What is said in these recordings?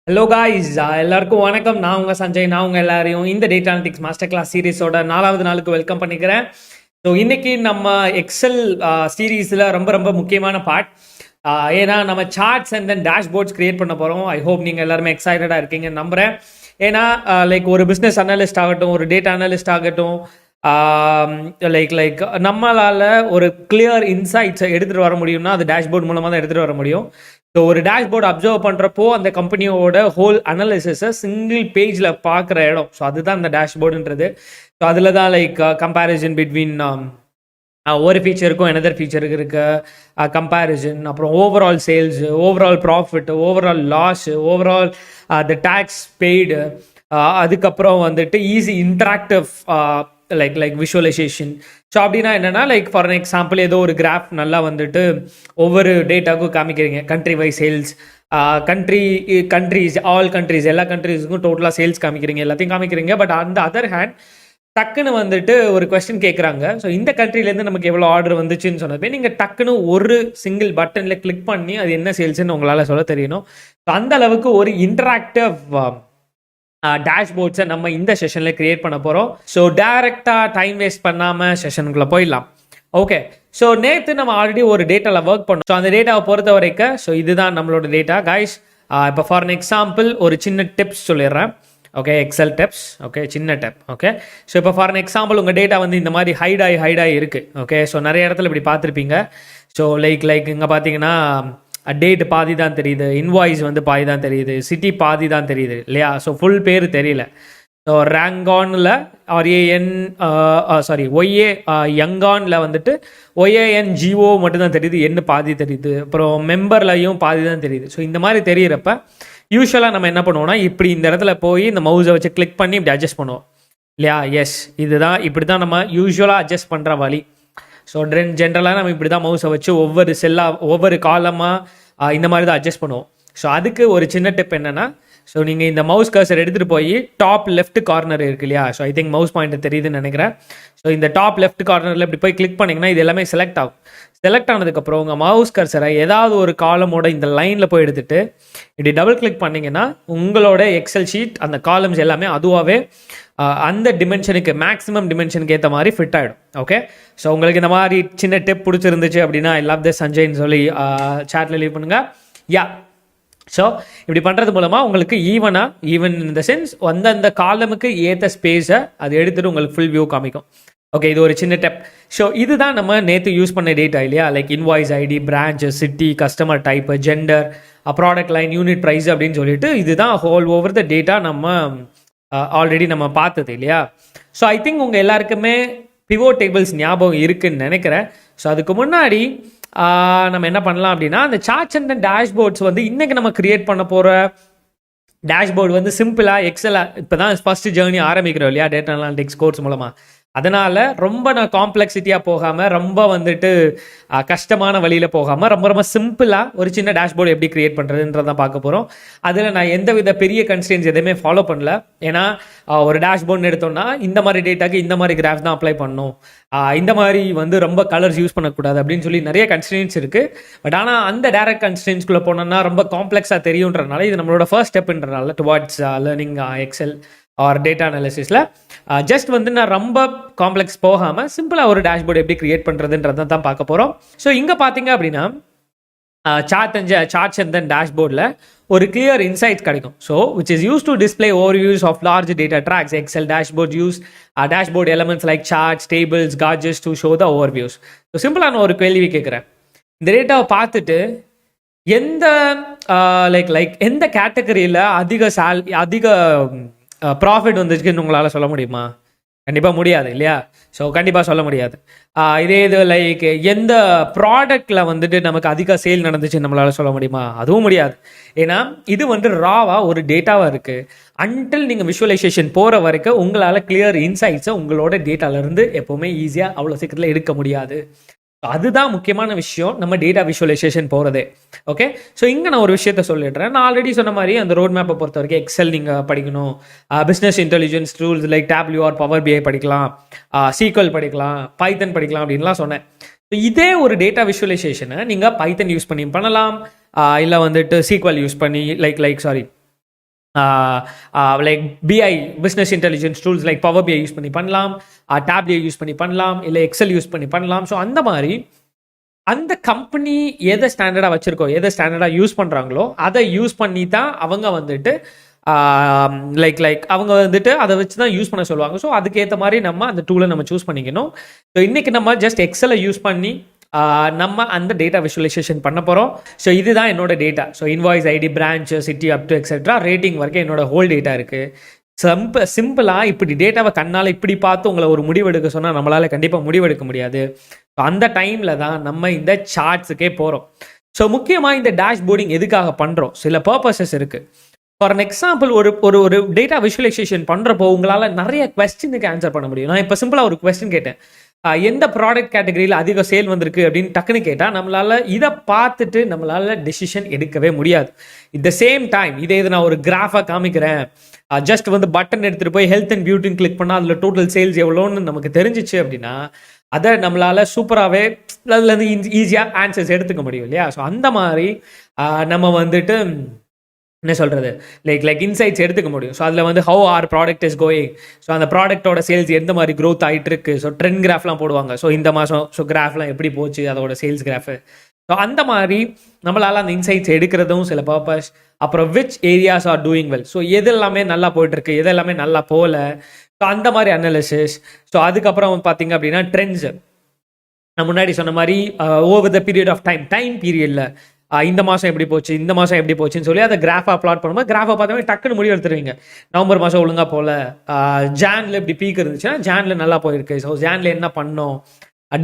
Hello guys, எல்லாருக்கும் வணக்கம். நான் உங்கள் சஞ்சய். நான் உங்கள் எல்லாரையும் இந்த டேட்டா அனலிட்டிக்ஸ் மாஸ்டர் கிளாஸ் சீரீஸோட 4வது நாளுக்கு வெல்கம் பண்ணிக்கிறேன். ஸோ இன்னைக்கு நம்ம எக்ஸல் சீரீஸில் ரொம்ப ரொம்ப முக்கியமான பார்ட். ஏன்னா நம்ம charts and then dashboards create பண்ண போகிறோம். ஐ ஹோப் நீங்கள் எல்லாருமே எக்ஸைட்டடாக இருக்கீங்கன்னு நம்புகிறேன். ஏன்னா லைக் ஒரு பிஸ்னஸ் அனலிஸ்ட் ஆகட்டும், ஒரு டேட்டா அனலிஸ்ட் ஆகட்டும், லைக் நம்மளால் ஒரு கிளியர் இன்சைட்ஸை எடுத்துகிட்டு வர முடியும்னா அது டேஷ்போர்ட் மூலமாக தான் எடுத்துகிட்டு வர முடியும். ஸோ ஒரு டேஷ்போர்டு அப்சர்வ் பண்ணுறப்போ அந்த கம்பெனியோட ஹோல் அனாலிசிஸை சிங்கிள் பேஜில் பார்க்குற இடம். ஸோ அதுதான் அந்த டேஷ்போர்டுன்றது. ஸோ அதில் தான் லைக் கம்பேரிசன் பிட்வீன் ஒரு ஃபீச்சருக்கும் another ஃபீச்சருக்கு இருக்க கம்பேரிசன், அப்புறம் overall sales, overall profit, overall loss, overall the tax paid, அதுக்கப்புறம் வந்துட்டு easy interactive like visualisation. So அப்படின்னா என்னென்னா லைக் ஃபார் எக்ஸாம்பிள் ஏதோ ஒரு கிராஃப் நல்லா வந்துட்டு ஒவ்வொரு டேட்டாவுக்கும் காமிக்கிறீங்க. Country wise sales, countries, all countries, எல்லா கண்ட்ரிஸுக்கும் டோட்டலாக சேல்ஸ் காமிக்கிறீங்க, எல்லாத்தையும் காமிக்கிறீங்க. பட் அந்த அதர் ஹேண்ட் டக்குன்னு வந்துட்டு ஒரு கொஸ்டின் கேட்குறாங்க. ஸோ இந்த கண்ட்ரிலேருந்து நமக்கு எவ்வளோ ஆர்டர் வந்துச்சுன்னு சொன்னது நீங்கள் டக்குன்னு ஒரு சிங்கிள் பட்டனில் கிளிக் பண்ணி அது என்ன சேல்ஸ்ன்னு உங்களால் சொல்ல தெரியணும். ஸோ அந்த அளவுக்கு ஒரு இன்டராக்டிவ் டேஷ்போர்ட்ஸை நம்ம இந்த செஷனில் கிரியேட் பண்ண போகிறோம். ஸோ டைரெக்டாக டைம் வேஸ்ட் பண்ணாமல் செஷனுக்குள்ளே போயிடலாம். ஓகே, ஸோ நேற்று நம்ம ஆல்ரெடி ஒரு டேட்டாவில் ஒர்க் பண்ணோம். ஸோ அந்த டேட்டாவை பொறுத்த வரைக்கும் ஸோ இதுதான் நம்மளோட டேட்டா காய்ஸ். இப்போ ஃபார் எக்ஸாம்பிள் ஒரு சின்ன டிப்ஸ் சொல்லிடுறேன். Okay, Excel tips. ஓகே, சின்ன டிப். ஓகே, ஸோ இப்போ ஃபார் எக்ஸாம்பிள் உங்கள் டேட்டா வந்து இந்த மாதிரி ஹைடாகி இருக்குது. ஓகே, ஸோ நிறைய இடத்துல இப்படி பார்த்துருப்பீங்க. ஸோ லைக் இங்கே பார்த்தீங்கன்னா டேட் பாதி தான் தெரியுது, இன்வாய்ஸ் வந்து பாதி தான் தெரியுது, சிட்டி பாதி தான் தெரியுது இல்லையா? ஸோ ஃபுல் பேர் தெரியல. ஸோ ரேங்கானில் ஒய்ஏ யங்கானில் வந்துட்டு OANGO மட்டும்தான் தெரியுது, என்ன பாதி தெரியுது, அப்புறம் மெம்பர்லையும் பாதி தான் தெரியுது. ஸோ இந்த மாதிரி தெரியிறப்ப யூஸ்வலாக நம்ம என்ன பண்ணுவோம்னா இப்படி இந்த இடத்துல போய் இந்த மவுஸை வச்சு கிளிக் பண்ணி இப்படி அட்ஜஸ்ட் பண்ணுவோம் இல்லையா? எஸ், இதுதான் இப்படி தான் நம்ம யூஸ்வலாக அட்ஜஸ்ட் பண்ணுற வழி. ஸோ ஜென்ரலாக நம்ம இப்படி தான் மவுஸை வச்சு ஒவ்வொரு செல்லாக ஒவ்வொரு காலமாக இந்த மாதிரி தான் அட்ஜஸ்ட் பண்ணுவோம். ஸோ அதுக்கு ஒரு சின்ன டிப் என்னென்னா, ஸோ நீங்கள் இந்த மவுஸ் கர்சர் எடுத்துகிட்டு போய் டாப் லெஃப்ட் கார்னர் இருக்கு இல்லையா? So I think mouse point தெரியுதுன்னு நினைக்கிறேன். ஸோ இந்த டாப் லெஃப்ட் கார்னரில் இப்படி போய் கிளிக் பண்ணிங்கன்னா இது எல்லாமே செலக்ட் ஆகும். செலக்ட் ஆனதுக்கப்புறம் உங்கள் மவுஸ் கர்சரை ஏதாவது ஒரு காலமோட இந்த லைனில் போய் எடுத்துகிட்டு இப்படி டபுள் கிளிக் பண்ணிங்கன்னா உங்களோட எக்ஸல் ஷீட் அந்த காலம்ஸ் எல்லாமே அதுவாகவே அந்த டிமென்ஷனுக்கு மேக்ஸிமம் டிமென்ஷனுக்கு ஏற்ற மாதிரி ஃபிட் ஆகிடும். ஓகே, ஸோ உங்களுக்கு இந்த மாதிரி சின்ன டிப் பிடிச்சிருந்துச்சு அப்படின்னா ஐ லவ் திஸ் சஞ்சய்ன்னு சொல்லி சாட்டில் லீவ் பண்ணுங்கள். யா, ஸோ இப்படி பண்ணுறது மூலமாக உங்களுக்கு ஈவன் இன் த சென்ஸ் அந்தந்த காலமுக்கு ஏற்ற ஸ்பேஸை அது எடுத்துகிட்டு உங்களுக்கு ஃபுல் வியூ காமிக்கும். ஓகே, இது ஒரு சின்ன டெப். ஸோ இதுதான் நம்ம நேற்று யூஸ் பண்ண டேட்டா இல்லையா? Like invoice ID, branch, city, customer type, gender, product line, unit price அப்படின்னு சொல்லிட்டு இதுதான் ஹோல் ஓவர் த டேட்டா நம்ம ஆல்ரெடி நம்ம பார்த்தது இல்லையா? ஸோ ஐ திங்க் உங்கள் எல்லாருக்குமே பிவோட் டேபிள்ஸ் ஞாபகம் இருக்குன்னு நினைக்கிறேன். ஸோ அதுக்கு முன்னாடி நம்ம என்ன பண்ணலாம் அப்படின்னா அந்த சார்ட்ஸ் அண்ட் டேஷ்போர்ட்ஸ் வந்து இன்றைக்கி நம்ம கிரியேட் பண்ண போகிற டேஷ்போர்டு வந்து சிம்பிளாக எக்ஸலாக இப்போ தான் ஃபஸ்ட்டு ஜேர்னி ஆரம்பிக்கிறோம் இல்லையா டேட்டா அனாலிட்டிக்ஸ் கோர்ஸ் மூலமாக. அதனால் ரொம்ப நான் காம்ப்ளெக்சிட்டியாக போகாமல், ரொம்ப வந்துட்டு கஷ்டமான வழியில் போகாமல் ரொம்ப ரொம்ப சிம்பிளாக ஒரு சின்ன டேஷ்போர்டு எப்படி கிரியேட் பண்ணுறதுன்றதான் பார்க்க போகிறோம். அதில் நான் எந்த வித பெரிய கன்ஸ்டன்ஸ் எதுவுமே ஃபாலோ பண்ணல. ஏன்னா ஒரு டேஷ்போர்டுன்னு எடுத்தோம்னா இந்த மாதிரி டேட்டாக்கு இந்த மாதிரி கிராஃப் தான் அப்ளை பண்ணணும், இந்த மாதிரி வந்து ரொம்ப கலர்ஸ் யூஸ் பண்ணக்கூடாது அப்படின்னு சொல்லி நிறைய கன்ஸ்டன்ஸ் இருக்குது. பட் ஆனால் அந்த டேரக்ட் கன்ஸ்டன்ஸ்குள்ளே போனோம்னா ரொம்ப காம்ப்ளெக்ஸாக தெரியுன்றனால இது நம்மளோட ஃபர்ஸ்ட் ஸ்டெப்ன்றனால towards learning Excel or data அனாலிசிஸில் ஜஸ்ட் வந்து நான் ரொம்ப காம்ப்ளெக்ஸ் போகாமல் சிம்பிளாக ஒரு டேஷ்போர்டு எப்படி கிரியேட் பண்ணுறதுன்றதை தான் பார்க்க போகிறோம். ஸோ இங்கே பார்த்தீங்க அப்படின்னா சார்ட்ஸ் அண்ட் தென் டேஷ்போர்டில் ஒரு கிளியர் இன்சைட் கிடைக்கும். So which is use to display overviews of large data tracks. Excel dashboard use dashboard elements like charts, tables, gauges to show the overviews. So சிம்பிளான ஒரு கேள்வி கேட்குறேன். இந்த டேட்டாவை பார்த்துட்டு எந்த லைக் எந்த கேட்டகரியில் அதிக ப்ராஃபிட் வந்துச்சுன்னு உங்களால் சொல்ல முடியுமா? கண்டிப்பாக முடியாது இல்லையா? ஸோ கண்டிப்பாக சொல்ல முடியாது. இது லைக் எந்த ப்ராடக்டில் வந்துட்டு நமக்கு அதிக சேல் நடந்துச்சுன்னு நம்மளால் சொல்ல முடியுமா? அதுவும் முடியாது. ஏன்னா இது வந்து ராவாக ஒரு டேட்டாவாக இருக்குது. அன்டில் நீங்கள் விஷுவலைசேஷன் போகிற வரைக்கும் உங்களால் கிளியர் இன்சைட்ஸை உங்களோட டேட்டாவிலேருந்து எப்போவுமே ஈஸியாக அவ்வளோ சீக்கிரத்தில் எடுக்க முடியாது. அதுதான் முக்கியமான விஷயம் நம்ம டேட்டா விஷுவலைசேஷன் போகிறதே. ஓகே, ஸோ இங்கே நான் ஒரு விஷயத்த சொல்லிடுறேன். நான் ஆல்ரெடி சொன்ன மாதிரி அந்த ரோட் மேப்பை பொறுத்த வரைக்கும் எக்ஸல் நீங்கள் படிக்கணும், business intelligence tools like Tableau or Power BI படிக்கலாம், சீக்வல் படிக்கலாம், பைத்தன் படிக்கலாம் அப்படின்லாம் சொன்னேன். ஸோ இதே ஒரு டேட்டா விஷுவலைசேஷனை நீங்கள் பைத்தன் யூஸ் பண்ணி பண்ணலாம், இல்லை வந்துட்டு சீக்வல் யூஸ் பண்ணி like like BI business intelligence tools like Power BI use பண்ணி பண்ணலாம், டேப்லெட் யூஸ் பண்ணி பண்ணலாம், இல்லை எக்ஸல் யூஸ் பண்ணி பண்ணலாம். ஸோ அந்த மாதிரி அந்த கம்பெனி எதை ஸ்டாண்டர்டாக வச்சுருக்கோ, எதை ஸ்டாண்டர்டாக யூஸ் பண்ணுறாங்களோ அதை யூஸ் பண்ணி தான் அவங்க வந்துட்டு லைக் அவங்க வந்துட்டு அதை வச்சு தான் யூஸ் பண்ண சொல்லுவாங்க. ஸோ அதுக்கேற்ற மாதிரி நம்ம அந்த டூலை நம்ம சூஸ் பண்ணிக்கணும். ஸோ இன்றைக்கி நம்ம ஜஸ்ட் எக்ஸலை யூஸ் பண்ணி நம்ம அந்த டேட்டா விஷுவலைசேஷன் பண்ண போகிறோம். ஸோ இதுதான் என்னோட data. So invoice ID, branch, city, up to etcetera rating வரைக்கும் என்னோட ஹோல் டேட்டா இருக்குது. சிம்பிளாக இப்படி டேட்டாவை கண்ணால் இப்படி பார்த்து உங்களை ஒரு முடிவெடுக்க சொன்னால் நம்மளால் கண்டிப்பாக முடிவெடுக்க முடியாது. ஸோ அந்த டைமில் தான் நம்ம இந்த சார்ட்ஸுக்கே போகிறோம். ஸோ முக்கியமாக இந்த டேஷ்போர்டிங் எதுக்காக பண்ணுறோம், சில பர்பஸஸ் இருக்குது. ஃபார் அன் எக்ஸாம்பிள், ஒரு டேட்டா விஷுவலைசேஷன் பண்ணுறப்போ உங்களால் நிறைய கொஸ்டினுக்கு ஆன்சர் பண்ண முடியும். நான் இப்போ சிம்பிளாக ஒரு கொஸ்டின் கேட்டேன், எந்த ப்ராடக்ட் கேட்டகரியில் அதிக சேல் வந்திருக்கு அப்படின்னு டக்குன்னு கேட்டால் நம்மளால் இதை பார்த்துட்டு நம்மளால் டெசிஷன் எடுக்கவே முடியாது. இட் த சேம் டைம் இது நான் ஒரு கிராஃபாக காமிக்கிறேன், ஜஸ்ட் வந்து பட்டன் எடுத்துகிட்டு போய் ஹெல்த் அண்ட் பியூட்டின்னு கிளிக் பண்ணால் அதில் டோட்டல் சேல்ஸ் எவ்வளோன்னு நமக்கு தெரிஞ்சிச்சு அப்படின்னா அதை நம்மளால் சூப்பராகவே அதுலேருந்து ஈஸியாக ஆன்சர்ஸ் எடுத்துக்க முடியும் இல்லையா. ஸோ அந்த மாதிரி நம்ம வந்துட்டு என்ன சொல்கிறது, லைக் இன்சைட்ஸ் எடுத்துக்க முடியும். ஸோ அதில் வந்து how are product is going, so அந்த ப்ராடக்ட்டோட சேல்ஸ் எந்த மாதிரி க்ரோத் ஆகிட்டு இருக்கு. ஸோ ட்ரெண்ட் கிராஃப்லாம் போடுவாங்க. ஸோ இந்த மாதம் ஸோ கிராஃப்லாம் எப்படி போச்சு, அதோட சேல்ஸ் கிராஃபு. ஸோ அந்த மாதிரி நம்மளால் அந்த இன்சைட்ஸ் எடுக்கிறதும் சில பர்பஸ். அப்புறம் which areas are doing well, so எது எல்லாமே நல்லா போயிட்டுருக்கு, எது எல்லாமே நல்லா போகல, ஸோ அந்த மாதிரி அனாலிசிஸ். ஸோ அதுக்கப்புறம் பார்த்தீங்க அப்படின்னா ட்ரெண்ட்ஸ், நான் முன்னாடி சொன்ன மாதிரி over the period of time பீரியடில் இந்த மாதம் எப்படி போச்சு, இந்த மாதம் எப்படி போச்சுன்னு சொல்லி அதை கிராஃபாக பிளாட் பண்ணும்போது கிராஃபை பார்த்தோமே டக்குன்னு முடிவு எடுத்துருவீங்க. நவம்பர் மாதம் ஒழுங்காக போகல, ஜானில் இப்படி பீக் இருந்துச்சுன்னா ஜானில் நல்லா போயிருக்கு, ஸோ ஜானில் என்ன பண்ணோம்,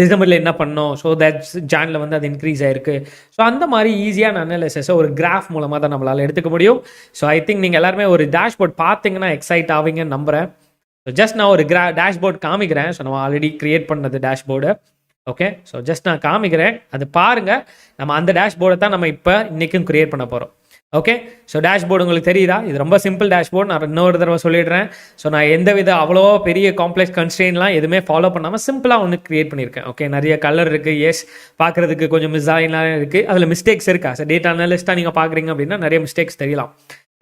டிசம்பரில் என்ன பண்ணோம், ஸோ தட்ஸ் ஜானில் வந்து அது இன்க்ரீஸ் ஆயிருக்கு. ஸோ அந்த மாதிரி ஈஸியான அனாலிசிஸை ஒரு கிராஃப் மூலமாக தான் நம்மளால் எடுத்துக்க முடியும். ஸோ ஐ திங்க் நீங்கள் எல்லாருமே ஒரு டேஷ்போர்ட் பார்த்தீங்கன்னா எக்ஸைட் ஆவீங்கன்னு நம்புகிறேன். ஸோ ஜஸ்ட் நான் ஒரு டேஷ்போர்ட் காமிக்கிறேன். ஸோ நம்ம ஆல்ரெடி க்ரியேட் பண்ணது டேஷ்போர்டு. ஓகே, ஸோ ஜஸ்ட் நான் காமிக்கிறேன், அது பாருங்கள். நம்ம அந்த டேஷ்போர்டை தான் நம்ம இப்போ இன்றைக்கும் க்ரியேட் பண்ண போகிறோம். ஓகே, ஸோ டேஷ்போர்டு உங்களுக்கு தெரியுதா, இது ரொம்ப சிம்பிள் டேஷ்போர்ட். நான் இன்னொரு தடவை சொல்லிடுறேன். ஸோ நான் எந்த வித அவ்வளோ பெரிய காம்ப்ளெக்ஸ் கன்ஸ்ட்ரெயின்லாம் எதுவுமே ஃபாலோ பண்ணாமல் சிம்பிளாக ஒன்று க்ரியேட் பண்ணியிருக்கேன். ஓகே, நிறைய கலர் இருக்குது, எஸ் பார்க்குறதுக்கு கொஞ்சம் மிஸ்ஸாயின்லாம் இருக்குது, அதில் மிஸ்டேக்ஸ் இருக்கா. ஸோ டேட்டா அனலிஸ்ட்டாக நீங்கள் பார்க்குறீங்க அப்படின்னா நிறைய மிஸ்டேக்ஸ் தெரியலாம்.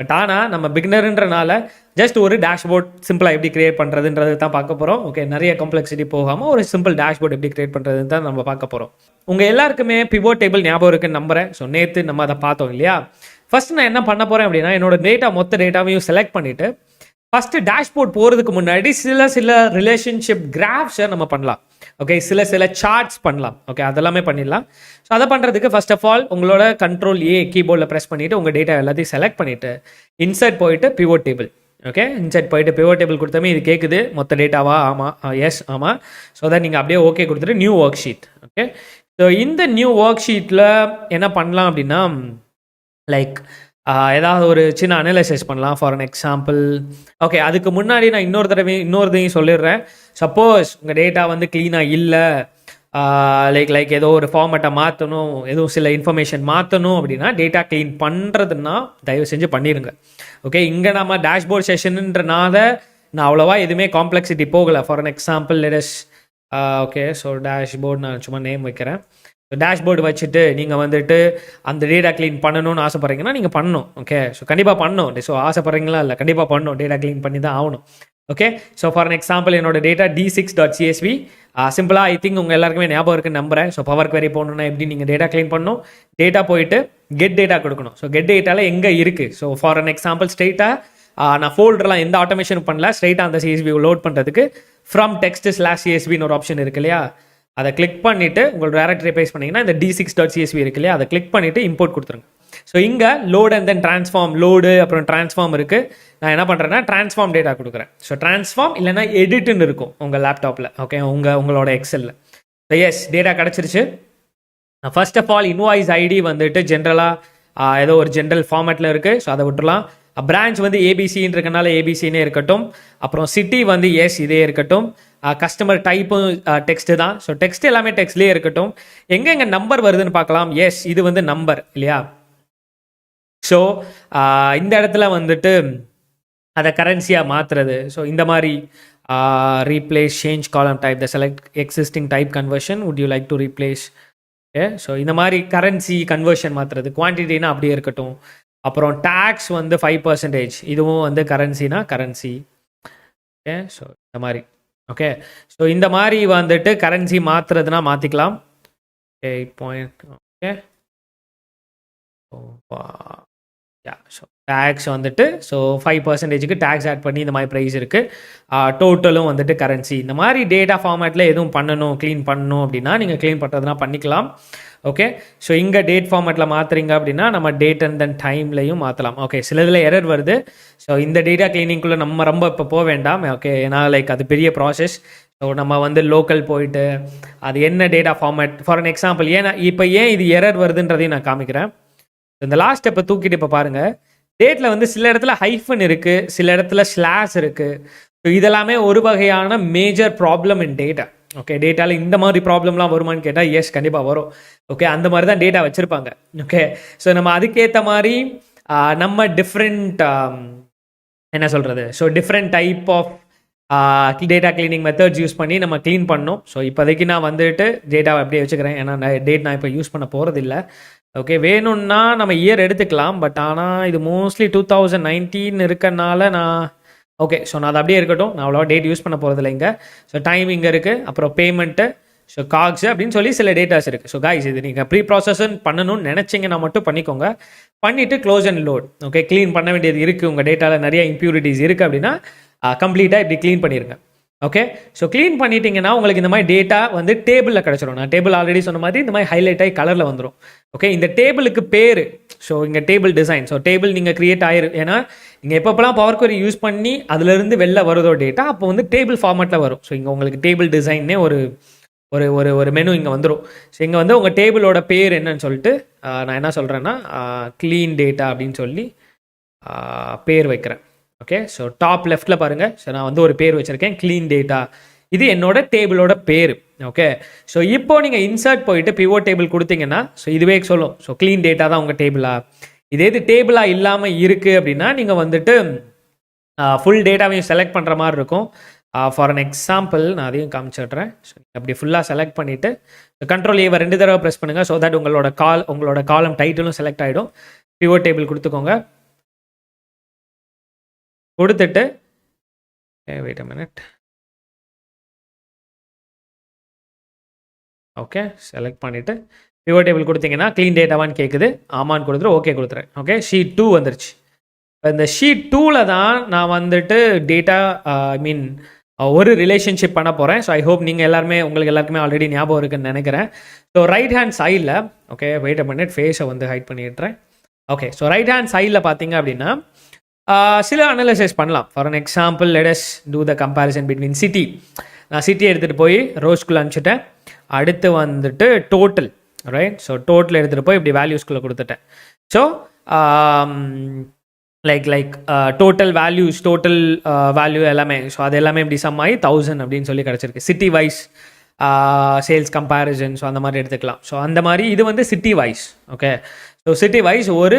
பட் ஆனால் நம்ம பிகினருன்றனால ஜஸ்ட் ஒரு டேஷ்போர்ட் சிம்பிளாக எப்படி கிரியேட் பண்ணுறதுன்றது தான் பார்க்க போகிறோம். ஓகே, நிறைய காம்ப்ளெக்சிட்டி போகாமல் ஒரு சிம்பிள் டேஷ்போர்ட் எப்படி கிரியேட் பண்ணுறதுன்னு தான் நம்ம பார்க்க போகிறோம். உங்கள் எல்லாருக்குமே பிவோட் டேபிள் ஞாபகம் இருக்குன்னு நம்புறேன். ஸோ நேற்று நம்ம அதை பார்த்தோம் இல்லையா. ஃபர்ஸ்ட் நான் என்ன பண்ண போகிறேன் அப்படின்னா, என்னோட மொத்த டேட்டாவையும் செலக்ட் பண்ணிவிட்டு ஃபஸ்ட்டு டேஷ்போர்ட் போகிறதுக்கு முன்னாடி சில ரிலேஷன்ஷிப் கிராஃப்ஸை நம்ம பண்ணலாம். ஓகே, சில சார்ட்ஸ் பண்ணலாம். ஓகே, அதெல்லாமே பண்ணிடலாம். ஸோ அதை பண்ணுறதுக்கு ஃபர்ஸ்ட் ஆஃப் ஆல் உங்களோட Ctrl+A கீபோர்டில் ப்ரெஸ் பண்ணிவிட்டு உங்கள் டேட்டா எல்லாத்தையும் செலக்ட் பண்ணிவிட்டு இன்சர்ட் போயிட்டு பிவோட் டேபிள். ஓகே, இன்சர்ட் போயிட்டு பிவோட் டேபிள் கொடுத்தமே இது கேட்குது மொத்த டேட்டாவா, ஆமாம், எஸ் ஆமாம். ஸோ அதை நீங்கள் அப்படியே ஓகே கொடுத்துட்டு new work sheet. Okay, so இந்த நியூ ஒர்க் ஷீட்டில் என்ன பண்ணலாம் அப்படின்னா, லைக் ஏதாவது ஒரு சின்ன அனலைசிஸ் பண்ணலாம். ஃபார் அன் எக்ஸாம்பிள், ஓகே, அதுக்கு முன்னாடி நான் இன்னொருதையும் சொல்லிடுறேன். சப்போஸ் உங்கள் டேட்டா வந்து க்ளீனாக இல்லை, லைக் ஏதோ ஒரு ஃபார்மேட்டை மாற்றணும், எதுவும் சில இன்ஃபர்மேஷன் மாற்றணும் அப்படின்னா டேட்டா க்ளீன் பண்ணுறதுன்னா தயவு செஞ்சு பண்ணிடுங்க. ஓகே, இங்கே நம்ம டேஷ்போர்ட் செஷனுன்றனால நான் அவ்வளோவா எதுவுமே காம்ப்ளெக்சிட்டி போகலை. For an example let's, okay, so dashboard நான் சும்மா நேம் வைக்கிறேன். டேஷ்போர்டு வச்சுட்டு நீங்கள் வந்துட்டு அந்த டேட்டா க்ளீன் பண்ணணும்னு ஆசைப்பட்றீங்கன்னா நீங்கள் பண்ணணும். ஓகே, ஸோ கண்டிப்பாக பண்ணணும். ஸோ ஆசைப்பட்றீங்களா இல்லை, கண்டிப்பாக பண்ணணும், டேட்டா க்ளீன் பண்ணி தான் ஆகணும். Okay, so for an example என்னோட டேட்டா d6.csv சிம்பிளாக ஐ திங்க் உங்கள் எல்லாருக்குமே ஞாபகம் இருக்குன்னு நம்புறேன். ஸோ பவர் query போகணுன்னா எப்படி நீங்கள் டேட்டா க்ளீன் பண்ணணும், டேட்டா போயிட்டு கெட் டேட்டா கொடுக்கணும். ஸோ கெட் டேட்டாவில் எங்கே இருக்குது, ஸோ ஃபார் அன் எக்ஸாம்பிள் ஸ்ட்ரெயிட்டாக நான் ஃபோல்டர்லாம் எந்த ஆட்டோமேஷன் பண்ணல, ஸ்ட்ரெயிட்டாக அந்த CSV லோட் பண்ணுறதுக்கு ஃப்ரம் text/csvன்னு ஒரு ஆப்ஷன் இருக்கு இல்லையா, அதை கிளிக் பண்ணிவிட்டு உங்களோட டேரக்டரி பேஸ் பண்ணிங்கன்னா இந்த d6.csv இருக்கு இல்லையா, அதை கிளிக் பண்ணிவிட்டு இம்போர்ட் கொடுத்துருங்க. ஸோ இங்கே load and then transform, load அப்புறம் ட்ரான்ஸ்ஃபார்ம் இருக்குது. நான் என்ன பண்ணுறேன்னா ட்ரான்ஸ்ஃபார்ம் டேட்டா கொடுக்குறேன். ஸோ ட்ரான்ஸ்ஃபார்ம் இல்லைனா எடிட்டுன்னு இருக்கும் உங்கள் லேப்டாப்பில். ஓகே, உங்களோட எக்ஸலில். ஸோ எஸ், டேட்டா கிடச்சிருச்சு. First of all invoice ID வந்துட்டு ஜென்ரலாக ஏதோ ஒரு ஜென்ரல் ஃபார்மேட்டில் இருக்குது. ஸோ அதை விட்டுலாம். பிரான்ச் வந்து ஏபிசின்னு இருக்கனால ஏபிசின்னே இருக்கட்டும். அப்புறம் சிட்டி வந்து எஸ் இதே இருக்கட்டும். கஸ்டமர் டைப்பும் டெக்ஸ்ட்டு தான். ஸோ டெக்ஸ்ட் எல்லாமே டெக்ஸ்ட்லேயே இருக்கட்டும். எங்கே நம்பர் வருதுன்னு பார்க்கலாம். எஸ், இது வந்து நம்பர் இல்லையா. ஸோ இந்த இடத்துல வந்துட்டு அதை கரன்சியாக மாற்றுறது. ஸோ இந்த மாதிரி ரீப்ளேஸ் சேஞ்ச் காலம் type the select existing type conversion would you like to replace. Okay, so இந்த மாதிரி கரன்சி கன்வர்ஷன் மாற்றுறது. குவான்டிட்டினா அப்படியே இருக்கட்டும். அப்புறம் டேக்ஸ் வந்து 5%, இதுவும் வந்து கரன்சினா கரன்சி. ஓகே, ஸோ இந்த மாதிரி. ஓகே, ஸோ இந்த மாதிரி வந்துட்டு கரன்சி மாற்றுறதுனா மாற்றிக்கலாம். 8 பாயிண்ட். ஓகே, ஸோ டேக்ஸ் வந்துட்டு ஸோ 5%க்கு டேக்ஸ் ஆட் பண்ணி இந்த மாதிரி ப்ரைஸ் இருக்குது. டோட்டலும் வந்துட்டு கரன்சி. இந்த மாதிரி டேட்டா ஃபார்மேட்டில் எதுவும் பண்ணணும், க்ளீன் பண்ணணும் அப்படின்னா நீங்கள் க்ளீன் பண்ணுறதுனா பண்ணிக்கலாம். ஓகே, ஸோ இங்கே டேட் ஃபார்மேட்டில் மாற்றுறீங்க அப்படின்னா நம்ம டேட் அண்ட் தென் டைம்லையும் மாற்றலாம். ஓகே, சில இதில் எரர் வருது. ஸோ இந்த டேட்டா க்ளீனிங்குள்ளே நம்ம ரொம்ப இப்போ போக வேண்டாம். ஓகே, ஏன்னா லைக் அது பெரிய ப்ராசஸ். ஸோ நம்ம வந்து லோக்கல் போயிட்டு அது என்ன data format for an example ஏன் இது எரர் வருதுன்றதையும் நான் காமிக்கிறேன். இந்த லாஸ்ட் ஸ்டெப்பை தூக்கிட்டு இப்போ பாருங்கள், டேட்டில் வந்து சில இடத்துல ஹைஃபன் இருக்குது, சில இடத்துல ஸ்லாஷ் இருக்குது. ஸோ இதெல்லாமே ஒரு வகையான major problem in data. Okay, டேட்டாவில் இந்த மாதிரி ப்ராப்ளம்லாம் வருமானு கேட்டால் எஸ், கண்டிப்பாக வரும். ஓகே, அந்த மாதிரி தான் டேட்டா வச்சுருப்பாங்க. ஓகே, ஸோ நம்ம அதுக்கேற்ற மாதிரி நம்ம டிஃப்ரெண்ட் என்ன சொல்கிறது, so different type of data cleaning methods use பண்ணி நம்ம க்ளீன் பண்ணோம். ஸோ இப்போதைக்கு நான் வந்துட்டு டேட்டாவை அப்படியே வச்சுக்கிறேன், ஏன்னா டேட் நான் இப்போ யூஸ் பண்ண போகிறதில்ல. ஓகே, வேணும்னா நம்ம இயர் எடுத்துக்கலாம், பட் ஆனால் இது மோஸ்ட்லி 2019 இருக்கனால நான் ஓகே, ஸோ நான் அது அப்படியே இருக்கட்டும். நான் அவ்வளோவா டேட் யூஸ் பண்ண போகிறதில்ல இங்கே. ஸோ டைம் இங்கே இருக்குது, அப்புறம் பேமெண்ட்டு, ஸோ காக்ஸ் அப்படின்னு சொல்லி சில டேட்டாஸ் இருக்குது. ஸோ காய்ஸ், இது நீங்கள் ப்ரீ ப்ராசஸன் பண்ணணும்னு நினச்சிங்கன்னா மட்டும் பண்ணிக்கோங்க. பண்ணிவிட்டு close and load. Okay, clean பண்ண வேண்டியது இருக்குது, உங்கள் டேட்டாவில் நிறைய இம்ப்யூரிட்டிஸ் இருக்குது அப்படின்னா கம்ப்ளீட்டாக இப்படி க்ளீன் பண்ணிடுங்க. ஓகே, ஸோ க்ளீன் பண்ணிட்டீங்கன்னா உங்களுக்கு இந்த மாதிரி டேட்டா வந்து டேபிளில் கிடச்சிடும். நான் டேபிள் ஆல்ரெடி சொன்ன மாதிரி இந்த மாதிரி ஹைலைட் ஆகி கலரில் வந்துடும். ஓகே, இந்த டேபிளுக்கு பேர் ஸோ இங்கே டேபிள் டிசைன். ஸோ டேபிள் நீங்கள் க்ரியேட் ஏன்னா நீங்கள் எப்பப்பெல்லாம் பவர் குவரி யூஸ் பண்ணி அதுலேருந்து வெளில வருதோ டேட்டா, அப்போ வந்து டேபிள் ஃபார்மேட்டில் வரும். ஸோ இங்கே உங்களுக்கு டேபிள் டிசைன்னே ஒரு ஒரு ஒரு ஒரு மெனு இங்கே வந்துடும். ஸோ இங்கே வந்து உங்கள் டேபிளோட பேர் என்னன்னு சொல்லிட்டு நான் என்ன சொல்கிறேன்னா க்ளீன் டேட்டா அப்படின்னு சொல்லி பேர் வைக்கிறேன். ஓகே, ஸோ டாப் லெஃப்ட்டில் பாருங்கள். ஸோ நான் வந்து ஒரு பேர் வச்சுருக்கேன், க்ளீன் டேட்டா. இது என்னோட டேபிளோட பேர். ஓகே, ஸோ இப்போ நீங்கள் இன்சர்ட் போயிட்டு பிவோட் டேபிள் கொடுத்தீங்கன்னா ஸோ இதுவே சொல்லும், ஸோ க்ளீன் டேட்டா தான் உங்கள் டேபிளா. இதே இது டேபிளாக இல்லாமல் இருக்குது அப்படின்னா நீங்கள் வந்துட்டு ஃபுல் டேட்டாவையும் செலக்ட் பண்ணுற மாதிரி இருக்கும். ஃபார் அன் எக்ஸாம்பிள் நான் அதையும் காமிச்சிடுறேன். ஸோ அப்படி ஃபுல்லாக செலக்ட் பண்ணிவிட்டு கண்ட்ரோல் ஏவை 2 தடவை ப்ரெஸ் பண்ணுங்கள். ஸோ தட் உங்களோட காலம் டைட்டிலும் செலக்ட் ஆகிடும். பிவோட் டேபிள் கொடுத்துக்கோங்க. கொடுத்துட்டு wait a minute. Okay, select பண்ணிவிட்டு பிவோட் டேபிள் கொடுத்தீங்கன்னா க்ளீன் டேட்டாவான்னு கேட்குது. ஆமான்னு கொடுத்துரு, ஓகே கொடுத்துறேன். ஓகே, ஷீட் 2 வந்துருச்சு. இந்த ஷீட் 2ல் தான் நான் வந்துட்டு டேட்டா ஒரு ரிலேஷன்ஷிப் பண்ண போகிறேன். ஸோ ஐ ஹோப் நீங்கள் உங்களுக்கு எல்லாருக்குமே ஆல்ரெடி ஞாபகம் இருக்குன்னு நினைக்கிறேன். ஸோ ரைட் ஹேண்ட் சைடில் ஓகே வெயிட் அ மினிட், ஃபேஸை வந்து ஹைட் பண்ணிடுறேன். ஓகே, ஸோ ரைட் ஹேண்ட் சைடில் பார்த்தீங்க அப்படின்னா சில அனலைசிஸ் பண்ணலாம். For an example let us do the comparison between city. நான் சிட்டி எடுத்துகிட்டு போய் ரோஸ்குள்ளே அனுப்பிச்சிட்டேன். அடுத்து வந்துட்டு டோட்டல், ரைட். ஸோ டோட்டல் எடுத்துகிட்டு போய் இப்படி வேல்யூஸ்குள்ளே கொடுத்துட்டேன். ஸோ லைக் டோட்டல் வேல்யூ எல்லாமே, ஸோ அது எல்லாமே இப்படி சம் ஆகி 1000 அப்படின்னு சொல்லி கிடச்சிருக்கு. City wise sales comparison, so அந்த மாதிரி எடுத்துக்கலாம். ஸோ அந்த மாதிரி இது வந்து city wise. Okay, so city wise ஒரு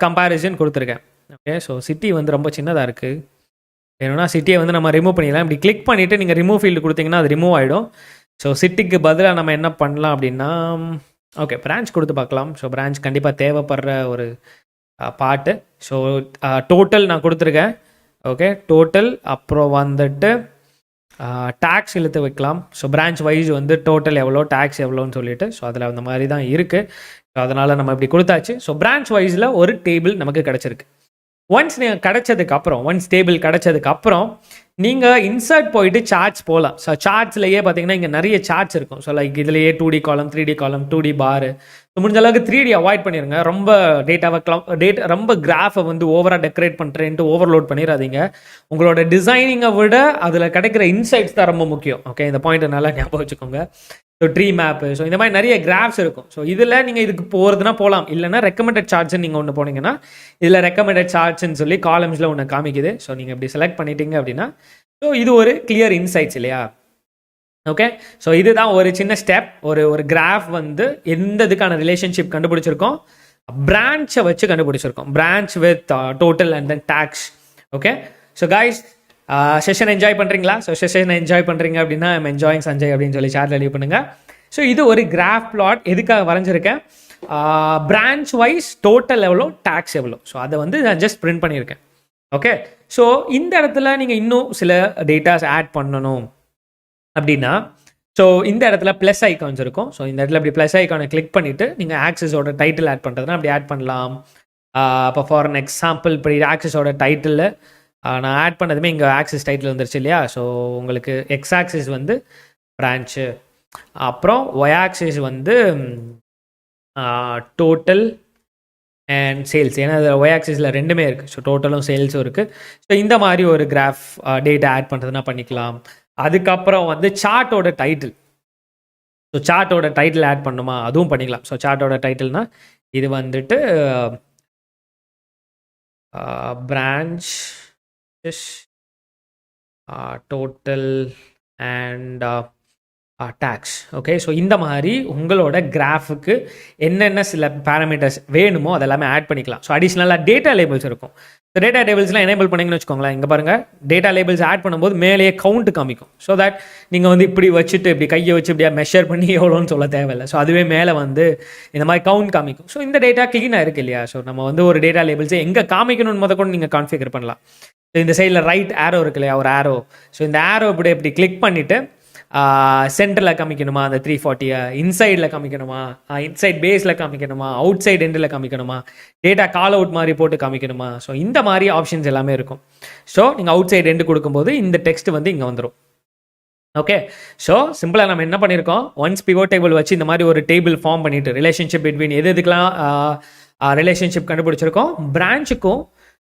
கம்பேரிசன் கொடுத்துருக்கேன். ஓகே, ஸோ சிட்டி வந்து ரொம்ப சின்னதாக இருக்குது. வேணும்னா சிட்டியை வந்து நம்ம ரிமூவ் பண்ணிடலாம். இப்படி கிளிக் பண்ணிவிட்டு நீங்கள் ரிமூவ் ஃபீல்டு கொடுத்தீங்கன்னா அது ரிமூவ் ஆகிடும். ஸோ சிட்டிக்கு பதிலாக நம்ம என்ன பண்ணலாம் அப்படின்னா ஓகே பிரான்ச் கொடுத்து பார்க்கலாம். ஸோ பிரான்ச் கண்டிப்பாக தேவைப்படுற ஒரு பாட்டு. ஸோ டோட்டல் நான் கொடுத்துருக்கேன். ஓகே, டோட்டல் அப்புறம் வந்துட்டு டேக்ஸ் இழுத்து வைக்கலாம். ஸோ பிரான்ச் வைஸ் வந்து டோட்டல் எவ்வளோ, டேக்ஸ் எவ்வளோன்னு சொல்லிட்டு ஸோ அதில் அந்த மாதிரி தான் இருக்குது. ஸோ அதனால் நம்ம இப்படி கொடுத்தாச்சு. ஸோ பிரான்ச் வைஸில் ஒரு டேபிள் நமக்கு கிடச்சிருக்கு. ஒன்ஸ் நீங்கள் கிடச்சதுக்கப்புறம் டேபிள் கிடச்சதுக்கப்புறம் நீங்கள் இன்சர்ட் போயிட்டு சார்ட்ஸ் போகலாம். ஸோ சார்ட்ஸ்லேயே பார்த்தீங்கன்னா இங்கே நிறைய சார்ட்ஸ் இருக்கும். ஸோ லைக் இதுலேயே 2D காலம், 3D காலம், 2D பாரு. ஸோ முடிஞ்ச அளவுக்கு 3D அவாய்ட் பண்ணிடுங்க. ரொம்ப ரொம்ப கிராஃபை வந்து ஓவராக டெக்கரேட் பண்ணுறேன்ட்டு ஓவர்லோட் பண்ணிடாதீங்க. உங்களோட டிசைனிங்கை விட அதில் கிடைக்கிற இன்சைட்ஸ் தான் ரொம்ப முக்கியம். ஓகே, இந்த பாயிண்ட்டை நல்லா ஞாபகம் வச்சுக்கோங்க. ஸோ ட்ரீ மேப்பு, ஸோ இந்த மாதிரி நிறைய கிராஃப்ஸ் இருக்கும். ஸோ இதில் நீங்கள் இதுக்கு போகிறதுனா போகலாம். இல்லைனா ரெக்கமெண்டட் சார்ட்ஸ்ன்னு நீங்கள் ஒன்று போனீங்கன்னா இதில் ரெக்கமெண்டட் சார்ட்ஸ்ன்னு சொல்லி காலம்ஸில் ஒன்று காமிக்குது. ஸோ நீங்கள் இப்படி செலக்ட் பண்ணிட்டீங்க அப்படின்னா ஸோ இது ஒரு கிளியர் இன்சைட்ஸ் இல்லையா. ஓகே, ஸோ இதுதான் ஒரு சின்ன ஸ்டெப். ஒரு கிராஃப் வந்து எந்த இதுக்கான ரிலேஷன்ஷிப் கண்டுபிடிச்சிருக்கோம், பிரான்ச்சை வச்சு கண்டுபிடிச்சிருக்கோம். Branch with total and then tax. Okay, so guys session enjoy பண்ணுறீங்களா? ஸோ செஷன் என்ஜாய் பண்ணுறீங்க அப்படின்னா ஐம் என்ஜாயிங் சஞ்சய் அப்படின்னு சொல்லி சார்ட்டில் லீவ் பண்ணுங்கள். ஸோ இது ஒரு கிராஃப் பிளாட் எதுக்காக வரைஞ்சிருக்கேன், பிரான்ச் வைஸ் டோட்டல் எவ்வளோ, டேக்ஸ் எவ்வளோ. ஸோ அதை வந்து நான் ஜஸ்ட் பிரிண்ட் பண்ணியிருக்கேன். ஓகே, ஸோ இந்த இடத்துல நீங்கள் இன்னும் சில டேட்டாஸ் ஆட் பண்ணணும் அப்படின்னா, ஸோ இந்த இடத்துல ப்ளஸ் ஐக்கான்ஸ் இருக்கும். ஸோ இந்த இடத்துல அப்படி ப்ளஸ் ஐக்கானை கிளிக் பண்ணிவிட்டு நீங்கள் ஆக்சஸோட டைட்டில் ஆட் பண்ணுறதுனா அப்படி ஆட் பண்ணலாம். இப்போ ஃபார் அன் எக்ஸாம்பிள் இப்படி ஆக்சஸோட டைட்டில் நான் ஆட் பண்ணதுமே இங்கே ஆக்சிஸ் டைட்டில் வந்துருச்சு இல்லையா. ஸோ உங்களுக்கு எக்ஸ் ஆக்சிஸ் வந்து பிரான்ச்சு, அப்புறம் ஒய் ஆக்சிஸ் வந்து டோட்டல் அண்ட் சேல்ஸ். ஏன்னா ஒய் ஆக்சிஸில் ரெண்டுமே இருக்குது. ஸோ டோட்டலும் சேல்ஸும் இருக்குது. ஸோ இந்த மாதிரி ஒரு கிராஃப் டேட்டா ஆட் பண்ணுறதுனா பண்ணிக்கலாம். அதுக்கப்புறம் வந்து சார்ட்டோட டைட்டில். ஸோ சார்ட்டோட டைட்டில் ஆட் பண்ணுமா, அதுவும் பண்ணிக்கலாம். ஸோ சார்ட்டோட டைட்டில்னா இது வந்துட்டு branch total and tax. Okay, so இந்த மாதிரி உங்களோட கிராஃபுக்கு என்னென்ன சில பேராமீட்டர்ஸ் வேணுமோ அதெல்லாமே ஆட் பண்ணிக்கலாம். ஸோ அடிஷ்னலாக டேட்டா லேபிள்ஸ் இருக்கும். ஸோ டேட்டா லேபிள்ஸ்லாம் எனேபிள் பண்ணிங்கன்னு வச்சுக்கோங்களேன். இங்கே பாருங்கள், டேட்டா லேபிள்ஸ் ஆட் பண்ணும்போது மேலேயே கவுண்ட் காமிக்கும். ஸோ தட் நீங்கள் வந்து இப்படி வச்சுட்டு இப்படி கையை வச்சு இப்படியா மெஷர் பண்ணி எவ்வளோன்னு சொல்ல தேவையில்லை. ஸோ அதுவே மேலே வந்து இந்த மாதிரி கவுண்ட் காமிக்கும். ஸோ இந்த டேட்டா க்ளீனாக இருக்குது இல்லையா. ஸோ நம்ம வந்து ஒரு டேட்டா லேபிள்ஸை எங்கே காமிக்கணும்னு முதற்கொண்டு நீங்கள் கான்ஃபிகர் பண்ணலாம். ஸோ இந்த சைடில் ரைட் ஆரோ இருக்கு இல்லையா, ஒரு ஆரோ. ஸோ இந்த ஆரோ இப்படி கிளிக் பண்ணிவிட்டு சென்டரில் காமிக்கணுமா, அந்த 340 இன்சைடில் காமிக்கணுமா, இன்சைட் பேஸில் காமிக்கணுமா, அவுட் சைட் எண்டில் காமிக்கணுமா, டேட்டா கால் அவுட் மாதிரி போட்டு காமிக்கணுமா. ஸோ இந்த மாதிரி ஆப்ஷன்ஸ் எல்லாமே இருக்கும். ஸோ நீங்கள் அவுட் சைட் எண்டு கொடுக்கும்போது இந்த டெக்ஸ்ட் வந்து இங்கே வந்துடும். ஓகே, ஸோ சிம்பிளாக நம்ம என்ன பண்ணியிருக்கோம், ஒன்ஸ் பிவோட் டேபிள் வச்சு இந்த மாதிரி ஒரு டேபிள் ஃபார்ம் பண்ணிட்டு ரிலேஷன்ஷிப் பிட்வீன் எதுக்கெல்லாம் ரிலேஷன்ஷிப் கண்டுபிடிச்சிருக்கோம், பிரான்ச்சுக்கும்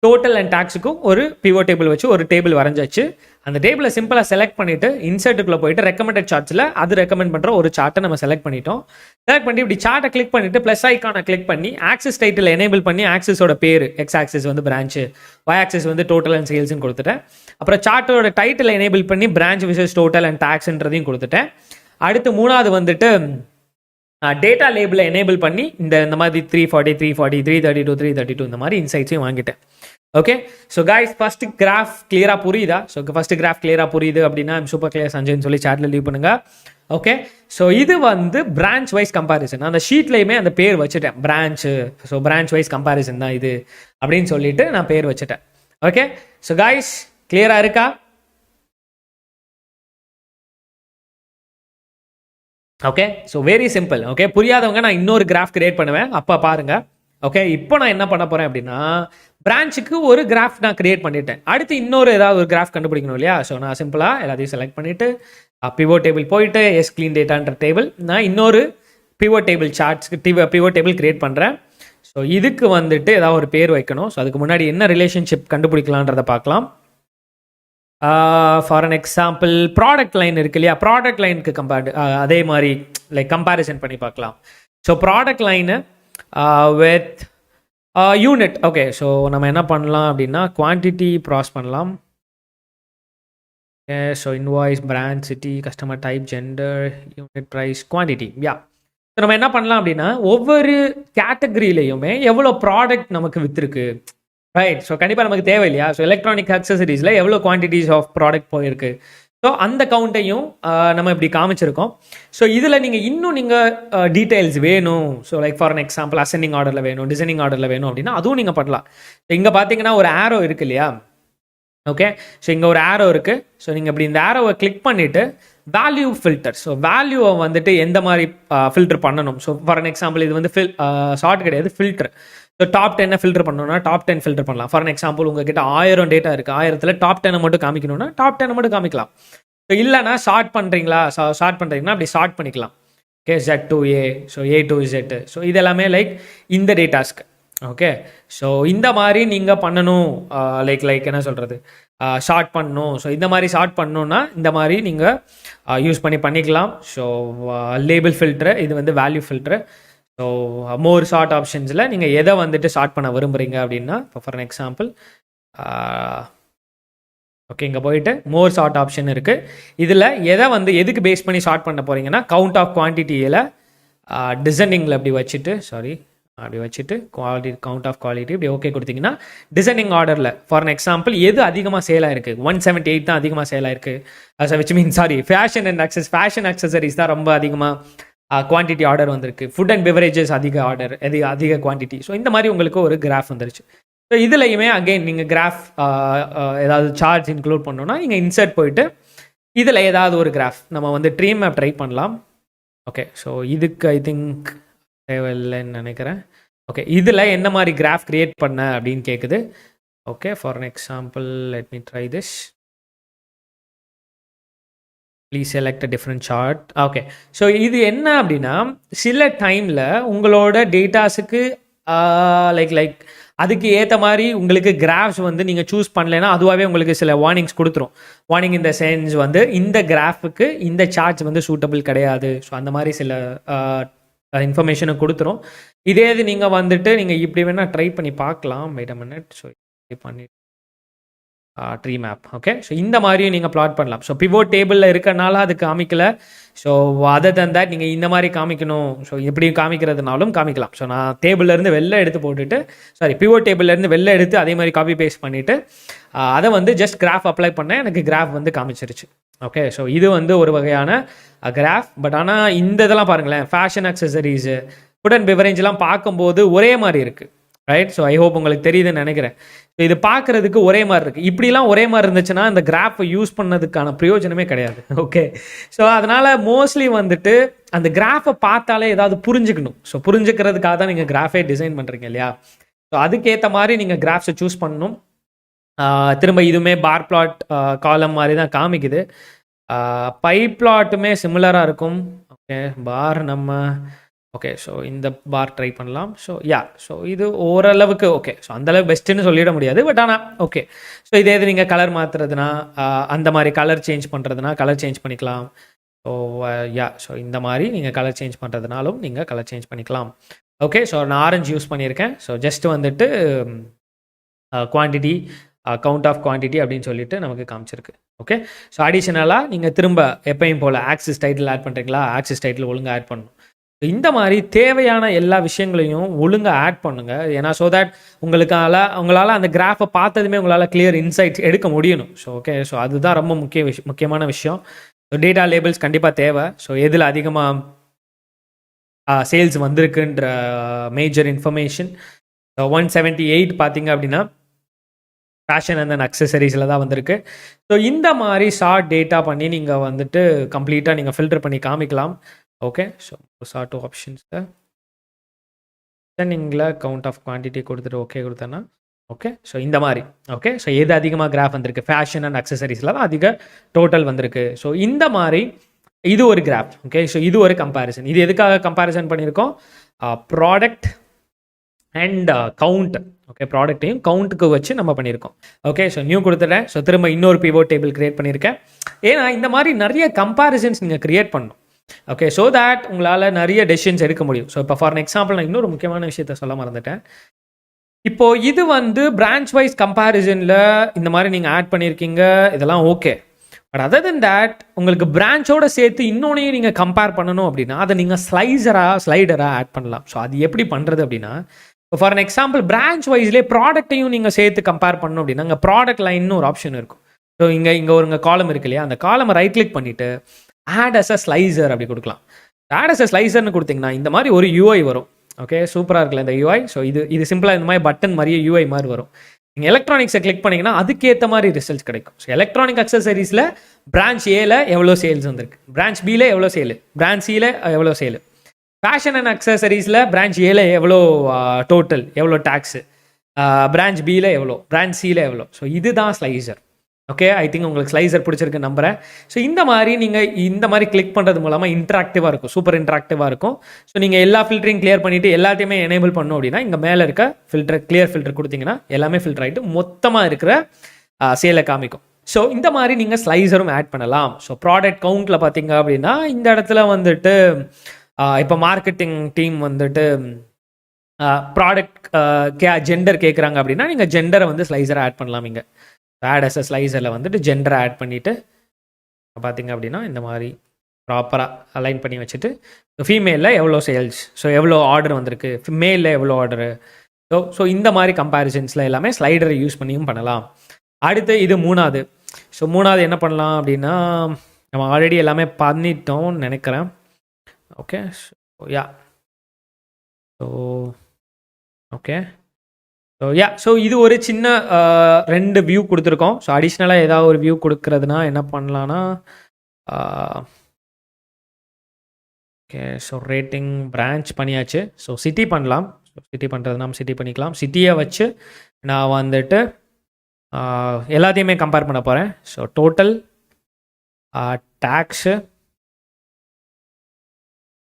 டோட்டல் அண்ட் டாக்ஸுக்கும் ஒரு பிவோட் டேபிள் வச்சு ஒரு டேபிள் வரைஞ்சாச்சு. அந்த டேபிளை சிம்பிளாக செலக்ட் பண்ணிவிட்டு இன்சர்ட்டுக்குள்ளே போயிட்டு ரெக்கமெண்டட் சார்ட்ஸில் அது ரெக்கமெண்ட் பண்ணுற ஒரு சார்ட்டை நம்ம செலக்ட் பண்ணிட்டோம். செலக்ட் பண்ணி இப்படி சார்ட்டை கிளிக் பண்ணிவிட்டு ப்ளஸ் ஐக்கானை கிளிக் பண்ணி ஆக்சிஸ் டைட்டில் எனேபிள் பண்ணி ஆக்சிஸோட பேர் எக்ஸ் ஆக்சிஸ் வந்து பிரான்ச்சு, ஒய் ஆக்சிஸ் வந்து டோட்டல் அண்ட் சேல்ஸ்ன்னு கொடுத்துட்டேன். அப்புறம் சார்ட்டோட டைட்டில் எனேபிள் பண்ணி பிரான்ச் விசஸ் டோட்டல் அண்ட் டாக்ஸ்ன்றதையும் கொடுத்துட்டேன். அடுத்து மூணாவது வந்துட்டு டேட்டா லேபிளை எனேபிள் பண்ணி இந்த மாதிரி 340, 340, 332, 332 இந்த மாதிரி இன்சைட்ஸையும் வாங்கிட்டேன். Okay, so guys first graph கிளியராக புரியுதா? ஸோ ஃபர்ஸ்ட் கிராஃப் கிளியராக புரியுது அப்படின்னா சூப்பர் கிளியர் சஞ்சய்னு சொல்லி சாட்டில் லீவ் பண்ணுங்க. ஓகே, ஸோ இது வந்து பிரான்ச் வைஸ் கம்பேரிசன். அந்த ஷீட்லையுமே அந்த பேர் வச்சுட்டேன், branch. So branch wise comparison தான் இது அப்படின்னு சொல்லிட்டு நான் பேர் வச்சுட்டேன். ஓகே, ஸோ கைஸ் கிளியராக இருக்கா? Okay, so very simple. Okay, புரியாதவங்க நான் இன்னொரு கிராஃப் கிரியேட் பண்ணுவேன், அப்போ பாருங்க. ஓகே, இப்போ நான் என்ன பண்ண போறேன் அப்படின்னா பிரான்ச்சுக்கு ஒரு கிராஃப் நான் கிரியேட் பண்ணிட்டேன். அடுத்து இன்னொரு ஏதாவது ஒரு கிராஃப் கண்டுபிடிக்கணும் இல்லையா. ஸோ நான் சிம்பிளாக எல்லாத்தையும் செலக்ட் பண்ணிட்டு பிவோட் டேபிள் போயிட்டு எஸ் கிளீன் டேட்டான்ற டேபிள் நான் இன்னொரு பிவோட் டேபிள் சார்ட்ஸ்க்கு பிவோட் டேபிள் கிரியேட் பண்ணுறேன். ஸோ இதுக்கு வந்துட்டு ஏதாவது ஒரு பேர் வைக்கணும். ஸோ அதுக்கு முன்னாடி என்ன ரிலேஷன்ஷிப் கண்டுபிடிக்கலான்றதை பார்க்கலாம். For an example product line இருக்கு இல்லையா, ப்ராடக்ட் லைனுக்கு அதே மாதிரி லைக் கம்பேரிசன் பண்ணி பார்க்கலாம். So product line with unit. Okay, so நம்ம என்ன பண்ணலாம் அப்படின்னா குவான்டிட்டி ப்ராஸ் பண்ணலாம். So invoice, brand, city, customer type, gender, unit price, quantity. Yeah, so நம்ம என்ன பண்ணலாம் அப்படின்னா ஒவ்வொரு கேட்டகரியிலையுமே எவ்வளோ ப்ராடக்ட் நமக்கு விற்றுருக்கு, ரைட். ஸோ கண்டிப்பாக நமக்கு தேவை இல்லையா. ஸோ எலக்ட்ரானிக் அக்சசரிஸில் எவ்வளோ குவான்டிட்டிஸ் ஆஃப் ப்ராடக்ட் போயிருக்கு, ஸோ அந்த கவுண்ட்டையும் நம்ம இப்படி காமிச்சிருக்கோம். ஸோ இதில் நீங்கள் டீட்டெயில்ஸ் வேணும். So like for an example ascending ஆர்டரில் வேணும், டிசைனிங் ஆர்டரில் வேணும் அப்படின்னா அதுவும் நீங்கள் பண்ணலாம். இங்கே பார்த்தீங்கன்னா ஒரு ஆரோ இருக்கு இல்லையா. ஓகே, ஸோ இங்கே ஒரு ஆரோ இருக்குது. ஸோ நீங்கள் இப்படி இந்த ஆரோவை கிளிக் பண்ணிவிட்டு வேல்யூ ஃபில்டர். ஸோ வேல்யூவை வந்துட்டு எந்த மாதிரி ஃபில்டர் பண்ணணும். ஸோ ஃபார் அன் எக்ஸாம்பிள் இது வந்து ஷார்ட் கிடையாது, ஃபில்டர். ஸோ டாப் 10 ஃபில்டர் பண்ணணும்னா டாப் 10 ஃபில்டர் பண்ணலாம். ஃபார் எக்ஸாம்பிள் உங்ககிட்ட 1000 டேட்டா இருக்குது, 1000ல் டாப் 10 மட்டும் காமிக்கணும்னா டாப் 10 மட்டும் காமிக்கலாம். ஸோ இல்லைனா ஷார்ட் பண்ணுறீங்கன்னா அப்படி ஷார்ட் பண்ணிக்கலாம். Okay, Z to A, so A to Z. So இதெல்லாமே லைக் இந்த டேட்டாஸ்க்கு. ஓகே, ஸோ இந்த மாதிரி நீங்கள் பண்ணணும், லைக் என்ன சொல்கிறது, ஷார்ட் பண்ணணும். ஸோ இந்த மாதிரி ஷார்ட் பண்ணணுன்னா இந்த மாதிரி நீங்கள் யூஸ் பண்ணிக்கலாம். ஸோ லேபிள் ஃபில்ட்ரு, இது வந்து value filter. So more sort ஆப்ஷன்ஸில் நீங்கள் எதை வந்துட்டு ஷார்ட் பண்ண விரும்புகிறீங்க அப்படின்னா இப்போ ஃபார் எக்ஸாம்பிள் ஓகே இங்கே போயிட்டு மோர் ஷார்ட் ஆப்ஷன் இருக்குது. இதில் எதை வந்து எதுக்கு பேஸ் பண்ணி ஷார்ட் பண்ண போகிறீங்கன்னா கவுண்ட் ஆஃப் குவான்டிட்டியில் டிசைனிங்கில் அப்படி வச்சுட்டு குவாலிட்டி கவுண்ட் ஆஃப் குவாலிட்டி இப்படி ஓகே கொடுத்தீங்கன்னா டிசைனிங் ஆர்டரில் ஃபார் எக்ஸாம்பிள் எது அதிகமாக சேல் ஆயிருக்கு, 178 தான் அதிகமாக சேல் ஆயிருக்கு. Which mean fashion and fashion accessories தான் ரொம்ப அதிகமாக குவான்டிட்டி ஆர்டர் வந்திருக்கு, ஃபுட் அண்ட் பெவரேஜஸ் அதிக ஆர்டர், அதிக குவான்டிட்டி. ஸோ இந்த மாதிரி உங்களுக்கு ஒரு கிராஃப் வந்துருச்சு. ஸோ இதுலையுமே அகெயின் நீங்கள் கிராஃப் ஏதாவது சார்ஜ் இன்க்ளூட் பண்ணோன்னா நீங்கள் இன்சர்ட் போயிட்டு இதில் ஏதாவது ஒரு கிராஃப் நம்ம வந்து ட்ரீ மேப் ட்ரை பண்ணலாம். ஓகே, ஸோ இதுக்கு ஐ திங்க் தேவையில்லைன்னு நினைக்கிறேன். ஓகே, இதில் என்ன மாதிரி கிராஃப் கிரியேட் பண்ண அப்படின்னு கேட்குது. Okay, for an example let me try this. Please select a different chart. Okay, so இது என்ன அப்படின்னா சில டைமில் உங்களோட டேட்டாஸுக்கு லைக் அதுக்கு ஏற்ற மாதிரி உங்களுக்கு கிராஃப்ஸ் வந்து நீங்கள் சூஸ் பண்ணலைன்னா அதுவாகவே உங்களுக்கு சில வார்னிங்ஸ் கொடுத்துரும். வார்னிங் இந்த சென்ஸ் வந்து இந்த கிராஃபுக்கு இந்த சார்ட்ஸ் வந்து சூட்டபிள் கிடையாது. ஸோ அந்த மாதிரி சில இன்ஃபர்மேஷனை கொடுத்துரும். இதே இது நீங்கள் வந்துட்டு நீங்கள் இப்படி வேணால் ட்ரை பண்ணி பார்க்கலாம். Wait a minute. ஸோ பண்ணி ட்ரீ மேப். ஓகே, ஸோ இந்த மாதிரியும் நீங்கள் பிளாட் பண்ணலாம். ஸோ பிவோட் டேபிளில் இருக்கனால அது காமிக்கல. ஸோ அதர் தன் தட் நீங்கள் இந்த மாதிரி காமிக்கணும், ஸோ எப்படி காமிக்கிறதுனாலும் காமிக்கலாம். ஸோ நான் டேபிள்லேருந்து வெளில எடுத்து போட்டுட்டு பிவோட் டேபிள்லேருந்து வெளில எடுத்து அதே மாதிரி காப்பி பேஸ்ட் பண்ணிவிட்டு அதை வந்து ஜஸ்ட் கிராஃப் அப்ளை பண்ணேன், எனக்கு கிராஃப் வந்து காமிச்சிருச்சு. ஓகே, ஸோ இது வந்து ஒரு வகையான கிராஃப். பட் ஆனால் இந்த இதெல்லாம் பாருங்களேன், ஃபேஷன் அக்சசரிஸு, ஃபுட் அண்ட் பெவரேஜ்லாம் பார்க்கும்போது ஒரே மாதிரி இருக்குது. ரைட், ஸோ ஐ ஹோப் உங்களுக்கு தெரியுதுன்னு நினைக்கிறேன். ஸோ இது பார்க்குறதுக்கு ஒரே மாதிரி இருக்குது. இப்படிலாம் ஒரே மாதிரி இருந்துச்சுன்னா இந்த கிராஃபை யூஸ் பண்ணதுக்கான பிரயோஜனமே கிடையாது. ஓகே, ஸோ அதனால் மோஸ்ட்லி வந்துட்டு அந்த கிராஃபை பார்த்தாலே ஏதாவது புரிஞ்சுக்கணும். ஸோ புரிஞ்சுக்கிறதுக்காக தான் நீங்கள் கிராஃபே டிசைன் பண்ணுறீங்க இல்லையா? ஸோ அதுக்கேற்ற மாதிரி நீங்கள் கிராஃப்ஸை சூஸ் பண்ணணும். திரும்ப இதுவுமே பார் பிளாட் காலம் மாதிரி தான் காமிக்குது. பை பிளாட்டுமே சிமிலராக இருக்கும். ஓகே, பார் நம்ம ஓகே, ஸோ இந்த பார் ட்ரை பண்ணலாம். ஸோ இது ஓரளவுக்கு ஓகே. ஸோ அந்தளவுக்கு பெஸ்ட்டுன்னு சொல்லிட முடியாது, பட் ஆனால் ஓகே. ஸோ இதே இது நீங்கள் கலர் மாற்றுறதுனா அந்த மாதிரி கலர் சேஞ்ச் பண்ணுறதுனா கலர் சேஞ்ச் பண்ணிக்கலாம். ஸோ இந்த மாதிரி நீங்கள் கலர் சேஞ்ச் பண்ணுறதுனாலும் நீங்கள் கலர் சேஞ்ச் பண்ணிக்கலாம். ஓகே, ஸோ நான் ஆரஞ்சு யூஸ் பண்ணியிருக்கேன். ஸோ ஜஸ்ட் வந்துட்டு குவான்டிட்டி கவுண்ட் ஆஃப் குவான்டிட்டி அப்படின்னு சொல்லிட்டு நமக்கு காமிச்சிருக்கு. ஓகே, ஸோ அடிஷ்னலாக நீங்கள் திரும்ப எப்பயும் போல் ஆக்சிஸ் டைட்டில் ஆட் பண்ணுறீங்களா, ஆக்சிஸ் டைட்டில் ஒழுங்காக ஆட் பண்ணணும். இந்த மாதிரி தேவையான எல்லா விஷயங்களையும் ஒழுங்காக ஆட் பண்ணுங்கள். ஏன்னா ஸோ தட் உங்களால் அந்த கிராஃபை பார்த்ததுமே உங்களால் கிளியர் இன்சைட்ஸ் எடுக்க முடியணும். ஸோ ஓகே, ஸோ அதுதான் ரொம்ப முக்கியமான விஷயம். ஸோ டேட்டா லேபிள்ஸ் கண்டிப்பாக தேவை. ஸோ எதில் அதிகமாக சேல்ஸ் வந்திருக்குன்ற மேஜர் இன்ஃபர்மேஷன். 178 பார்த்தீங்க அப்படின்னா ஃபேஷன் அண்ட் தென் அக்சசரிஸில் தான் வந்திருக்கு. ஸோ இந்த மாதிரி ஷார்ட் டேட்டா பண்ணி நீங்கள் வந்துட்டு கம்ப்ளீட்டாக நீங்கள் ஃபில்டர் பண்ணி காமிக்கலாம். ஓகே, ஸோ சார்ட் டூ ஆப்ஷன்ஸில் சென்னிங்கில் கவுண்ட் ஆஃப் குவான்டிட்டி கொடுத்துட்டு ஓகே கொடுத்தேன்னா ஓகே. ஸோ இந்த மாதிரி ஓகே. ஸோ எது அதிகமாக கிராஃப் வந்திருக்கு, ஃபேஷன் அண்ட் அக்சசரிஸில் தான் அதிக டோட்டல் வந்திருக்கு. ஸோ இந்த மாதிரி இது ஒரு கிராஃப். ஓகே, ஸோ இது ஒரு கம்பேரிசன். இது எதுக்காக கம்பேரிசன் பண்ணியிருக்கோம், ப்ராடக்ட் அண்ட் கவுண்ட். ஓகே, ப்ராடக்ட்டையும் கவுண்ட்டுக்கு வச்சு நம்ம பண்ணியிருக்கோம். ஓகே, ஸோ நியூ கொடுத்துட்டேன். ஸோ திரும்ப இன்னொரு பிவோட் டேபிள் கிரியேட் பண்ணியிருக்கேன். ஏன்னா இந்த மாதிரி நிறைய கம்பேரிசன்ஸ் நீங்கள் கிரியேட் பண்ணணும். ஓகே, ஸோ தட் உங்களால் நிறைய டெசிஷன்ஸ் எடுக்க முடியும். ஸோ இப்போ ஃபார் எக்ஸாம்பிள் நான் இன்னொரு முக்கியமான விஷயத்த சொல்ல மறந்துட்டேன். இப்போது இது வந்து பிரான்ச் வைஸ் கம்பேரிசனில் இந்த மாதிரி நீங்கள் ஆட் பண்ணியிருக்கீங்க, இதெல்லாம் okay. But other then that உங்களுக்கு பிரான்ச்சோட சேர்த்து இன்னொன்னையும் நீங்கள் கம்பேர் பண்ணணும் அப்படின்னா அதை நீங்கள் ஸ்லைடராக ஆட் பண்ணலாம். ஸோ அது எப்படி பண்ணுறது அப்படின்னா, இப்போ ஃபார் எக்ஸாம்பிள் பிரான்ச் வைஸ்லேயே ப்ராடக்ட்டையும் நீங்கள் சேர்த்து கம்பேர் பண்ணணும் அப்படின்னா அங்கே ப்ராடக்ட் லைன்னு ஒரு ஆப்ஷன் இருக்கும். ஸோ இங்கே ஒரு காலம் இருக்கு இல்லையா, அந்த காலமை ரைட் கிளிக் பண்ணிவிட்டு ஆட் அஸ் அ ஸ்லைசர் அப்படி கொடுக்கலாம். ஆட் அஸ் அ ஸ்லைசர்னு கொடுத்தீங்கன்னா இந்த மாதிரி ஒரு யூஐ வரும். ஓகே, சூப்பராக இருக்குல்ல இந்த யூஐ. ஸோ இது சிம்பிளாக இந்த மாதிரி பட்டன் மாதிரியே யூஐ மாதிரி வரும். நீங்கள் எலக்ட்ரானிக்ஸை கிளிக் பண்ணிங்கன்னா அதுக்கேற்ற மாதிரி ரிசல்ட்ஸ் கிடைக்கும். ஸோ எலக்ட்ரானிக் அக்சசரிஸில் பிரான்ச் ஏல எவ்வளோ சேல்ஸ் வந்திருக்கு, பிரான்ச் பியில் எவ்வளோ சேலு, பிரான்ச் சியில் எவ்வளோ சேலு, ஃபேஷன் அண்ட் அக்சசரிஸில் பிரான்ச் ஏல எவ்வளோ டோட்டல், எவ்வளோ டேக்ஸு, பிரான்ச் பியில் எவ்வளோ, பிரான்ச் சியில் எவ்வளோ. ஸோ இதுதான் ஸ்லைசர். ஓகே, ஐ திங்க் உங்களுக்கு ஸ்லைசர் பிடிச்சிருக்கு நம்புறேன். ஸோ இந்த மாதிரி நீங்கள் இந்த மாதிரி கிளிக் பண்ணுறது மூலமாக இன்ட்ராக்டிவாக இருக்கும், சூப்பர் இன்ட்ராக்டிவாக இருக்கும். ஸோ நீங்கள் எல்லா ஃபில்டரையும் கிளியர் பண்ணிவிட்டு எல்லாத்தையுமே எனேபிள் பண்ணோம் அப்படின்னா இங்கே மேலே இருக்க ஃபில்டர் கிளியர் ஃபில்டர் கொடுத்தீங்கன்னா எல்லாமே ஃபில்டர் ஆகிட்டு மொத்தமாக இருக்கிற சேலை காமிக்கும். ஸோ இந்த மாதிரி நீங்கள் ஸ்லைசரும் ஆட் பண்ணலாம். ஸோ ப்ராடக்ட் கவுண்ட்டில் பார்த்தீங்க அப்படின்னா இந்த இடத்துல வந்துட்டு இப்போ மார்க்கெட்டிங் டீம் வந்துட்டு ப்ராடக்ட் ஜெண்டர் கேட்குறாங்க அப்படின்னா நீங்கள் ஜெண்டரை வந்து ஸ்லைசரை ஆட் பண்ணலாம். இங்கே ஆட் அஸ் அ ஸ்லைசரில் வந்துட்டு ஜெண்டரை ஆட் பண்ணிவிட்டு பார்த்தீங்க அப்படின்னா இந்த மாதிரி ப்ராப்பராக அலைன் பண்ணி வச்சுட்டு ஃபீமேலில் எவ்வளோ சேல்ஸ், ஸோ எவ்வளோ ஆர்டர் வந்திருக்கு, மேலில் எவ்வளோ ஆர்டரு. ஸோ இந்த மாதிரி கம்பேரிசன்ஸில் எல்லாமே ஸ்லைடரை யூஸ் பண்ணியும் பண்ணலாம். அடுத்து இது மூணாவது. ஸோ மூணாவது என்ன பண்ணலாம் அப்படின்னா நம்ம ஆல்ரெடி எல்லாமே பண்ணிட்டோம்னு நினைக்கிறேன். Okay yeah so okay so இது ஒரு சின்ன 2 வியூ கொடுத்துருக்கோம். ஸோ அடிஷ்னலாக ஏதாவது ஒரு வியூ கொடுக்கறதுனா என்ன பண்ணலான்னா ஓகே ஸோ ரேட்டிங் பிரான்ச் பண்ணியாச்சு. ஸோ சிட்டி பண்ணலாம். ஸோ சிட்டி பண்ணுறது நம்ம சிட்டி பண்ணிக்கலாம். சிட்டியை வச்சு நான் வந்துட்டு எல்லாத்தையுமே கம்பேர் பண்ண போகிறேன். ஸோ டோட்டல் டேக்ஸு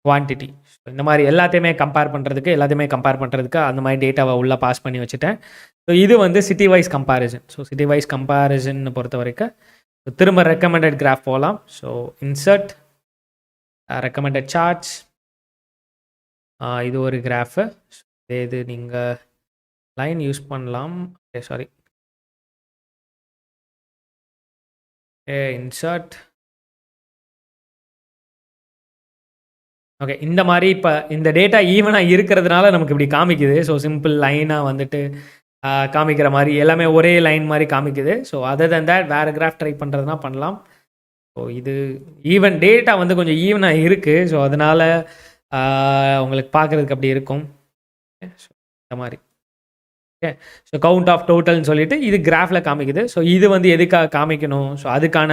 குவான்டிட்டி இந்த மாதிரி எல்லாத்தையுமே கம்பேர் பண்ணுறதுக்கு அந்த மாதிரி டேட்டாவை உள்ளே பாஸ் பண்ணி வச்சுட்டேன். ஸோ இது வந்து city wise comparison. So city wise comparison பொறுத்த வரைக்கும் திரும்ப ரெக்கமெண்டட் கிராஃப் போகலாம். ஸோ இன்சர்ட் ரெக்கமெண்டட் சார்ட்ஸ், இது ஒரு கிராஃபு. இது நீங்கள் லைன் யூஸ் பண்ணலாம். சாரி இன்சர்ட் ஓகே இந்த மாதிரி இப்போ இந்த டேட்டா ஈவனாக இருக்கிறதுனால நமக்கு இப்படி காமிக்குது. ஸோ சிம்பிள் லைனாக வந்துட்டு காமிக்கிற மாதிரி எல்லாமே ஒரே லைன் மாதிரி காமிக்குது. ஸோ அதர் தன் தேட் வேறு கிராஃப் ட்ரை பண்ணுறதுனா பண்ணலாம். ஸோ இது ஈவன் டேட்டா வந்து கொஞ்சம் ஈவனாக இருக்குது. ஸோ அதனால் உங்களுக்கு பார்க்குறதுக்கு அப்படி இருக்கும். ஸோ இந்த மாதிரி ஓகே ஸோ கவுண்ட் ஆஃப் டோட்டல்னு சொல்லிட்டு இது கிராஃபில் காமிக்குது. ஸோ இது வந்து எதுக்காக காமிக்கணும்? ஸோ அதுக்கான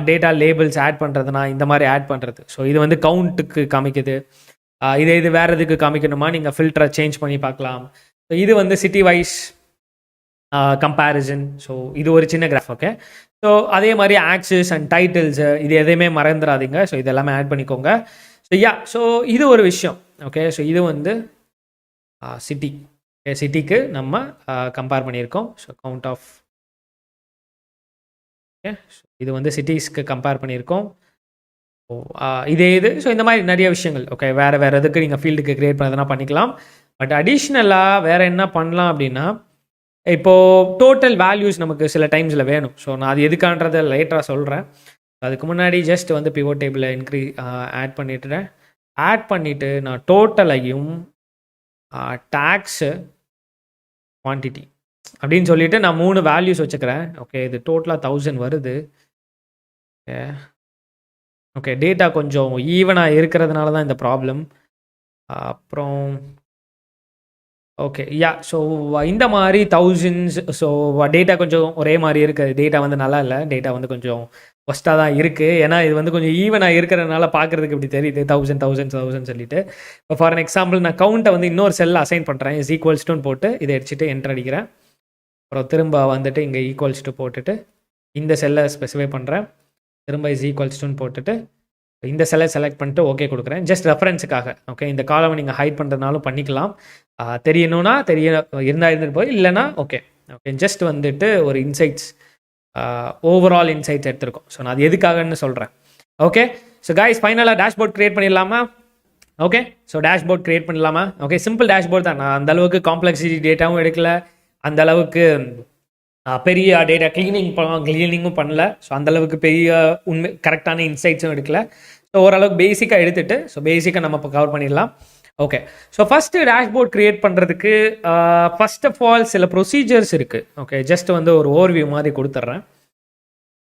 டேட்டா லேபிள்ஸ் ஆட் பண்ணுறதுனா இந்த மாதிரி ஆட் பண்ணுறது. ஸோ இது வந்து கவுண்ட்டுக்கு காமிக்குது. இது வேறு எதுக்கு காமிக்கணுமா நீங்கள் ஃபில்டரை சேஞ்ச் பண்ணி பார்க்கலாம். ஸோ இது வந்து சிட்டி வைஸ் கம்பேரிசன். ஸோ இது ஒரு சின்ன கிராஃப். ஓகே ஸோ அதே மாதிரி ஆக்சிஸ் அண்ட் டைட்டில்ஸு இது எதையுமே மறந்துடாதீங்க. ஸோ இதெல்லாமே ஆட் பண்ணிக்கோங்க. ஸோ ஸோ இது ஒரு விஷயம். ஓகே ஸோ இது வந்து சிட்டி சிட்டிக்கு நம்ம கம்பேர் பண்ணியிருக்கோம். ஸோ கவுண்ட் ஆஃப் ஓகே இது வந்து சிட்டிஸ்க்கு கம்பேர் பண்ணியிருக்கோம். ஸோ இது ஸோ இந்த மாதிரி நிறைய விஷயங்கள். ஓகே வேறு எதுக்கு நீங்கள் ஃபீல்டுக்கு க்ரியேட் பண்ணதுனா பண்ணிக்கலாம். பட் அடிஷ்னலாக வேறு என்ன பண்ணலாம் அப்படின்னா இப்போது டோட்டல் வேல்யூஸ் நமக்கு சில டைம்ஸில் வேணும். ஸோ நான் அது எதுக்கான்றதை லேட்டராக சொல்கிறேன். அதுக்கு முன்னாடி ஜஸ்ட் வந்து பிவோட் டேபிளில் ஆட் பண்ணிவிட்டு நான் டோட்டலையும் டேக்ஸு குவான்டிட்டி அப்படின்னு சொல்லிட்டு நான் 3 வேல்யூஸ் வச்சுக்கிறேன். ஓகே இது டோட்டலாக 1000 வருது. ஓகே டேட்டா கொஞ்சம் ஈவனாக இருக்கிறதுனால தான் இந்த ப்ராப்ளம். அப்புறம் ஓகே ஸோ இந்த மாதிரி தௌசண்ட்ஸ். ஸோ டேட்டா கொஞ்சம் ஒரே மாதிரி இருக்குது. டேட்டா வந்து நல்லா இல்லை. டேட்டா வந்து கொஞ்சம் ஃபஸ்ட்டாக தான் இருக்குது. ஏன்னா இது வந்து கொஞ்சம் ஈவனாக இருக்கிறதுனால பார்க்குறதுக்கு இப்படி தெரியுது 1000 சொல்லிட்டு. இப்போ ஃபார் அன் எக்ஸாம்பிள் நான் கவுண்ட்டை வந்து இன்னொரு செல்லில் அசைன் பண்ணுறேன். இஸ் ஈக்குவல்ஸ் டூன்னு போட்டு இதை அடிச்சுட்டு என்டர் அடிக்கிறேன். அப்புறம் திரும்ப வந்துட்டு இங்கே ஈக்குவல்ஸ் டூ போட்டுட்டு இந்த செல்லை ஸ்பெசிஃபை பண்ணுறேன். திரும்ப இஸ் ஈக்குவல்ஸ் டூன்னு போட்டுட்டு இந்த செல்லை செலக்ட் பண்ணிட்டு ஓகே கொடுக்குறேன். ஜஸ்ட் ரெஃபரன்ஸுக்காக. ஓகே இந்த காலம் நீங்கள் ஹைட் பண்ணுறதுனாலும் பண்ணிக்கலாம். தெரியணும்னா இருந்துட்டு போய் இல்லைனா ஓகே ஜஸ்ட் வந்துட்டு ஒரு இன்சைட்ஸ் ஓவரால் இன்சைட்ஸ் எடுத்திருக்கோம். ஸோ நான் அது எதுக்காகன்னு சொல்கிறேன். ஓகே ஸோ கைஸ் ஃபைனலாக டேஷ்போர்ட் க்ரியேட் பண்ணிடலாமா? ஓகே ஸோ டேஷ்போர்ட் க்ரியேட் பண்ணலாமா? ஓகே சிம்பிள் டேஷ்போர்ட் தான். நான் அந்தளவுக்கு காம்ப்ளெக்சிட்டி டேட்டாவும் எடுக்கல, அந்தளவுக்கு பெரிய டேட்டா கிளீனிங்கும் பண்ணல. ஸோ அந்தளவுக்கு பெரிய கரெக்டான இன்சைட்ஸும் எடுக்கல. ஸோ ஓரளவுக்கு பேசிக்காக எடுத்துகிட்டு ஸோ பேசிக்காக நம்ம இப்போ கவர் பண்ணிடலாம். Okay so first dashboard create பண்ணுறதுக்கு ஃபர்ஸ்ட் ஆஃப் ஆல் சில ப்ரொசீஜர்ஸ் இருக்குது. ஓகே ஜஸ்ட் வந்து ஒரு ஓவர்வியூ மாதிரி கொடுத்துட்றேன்.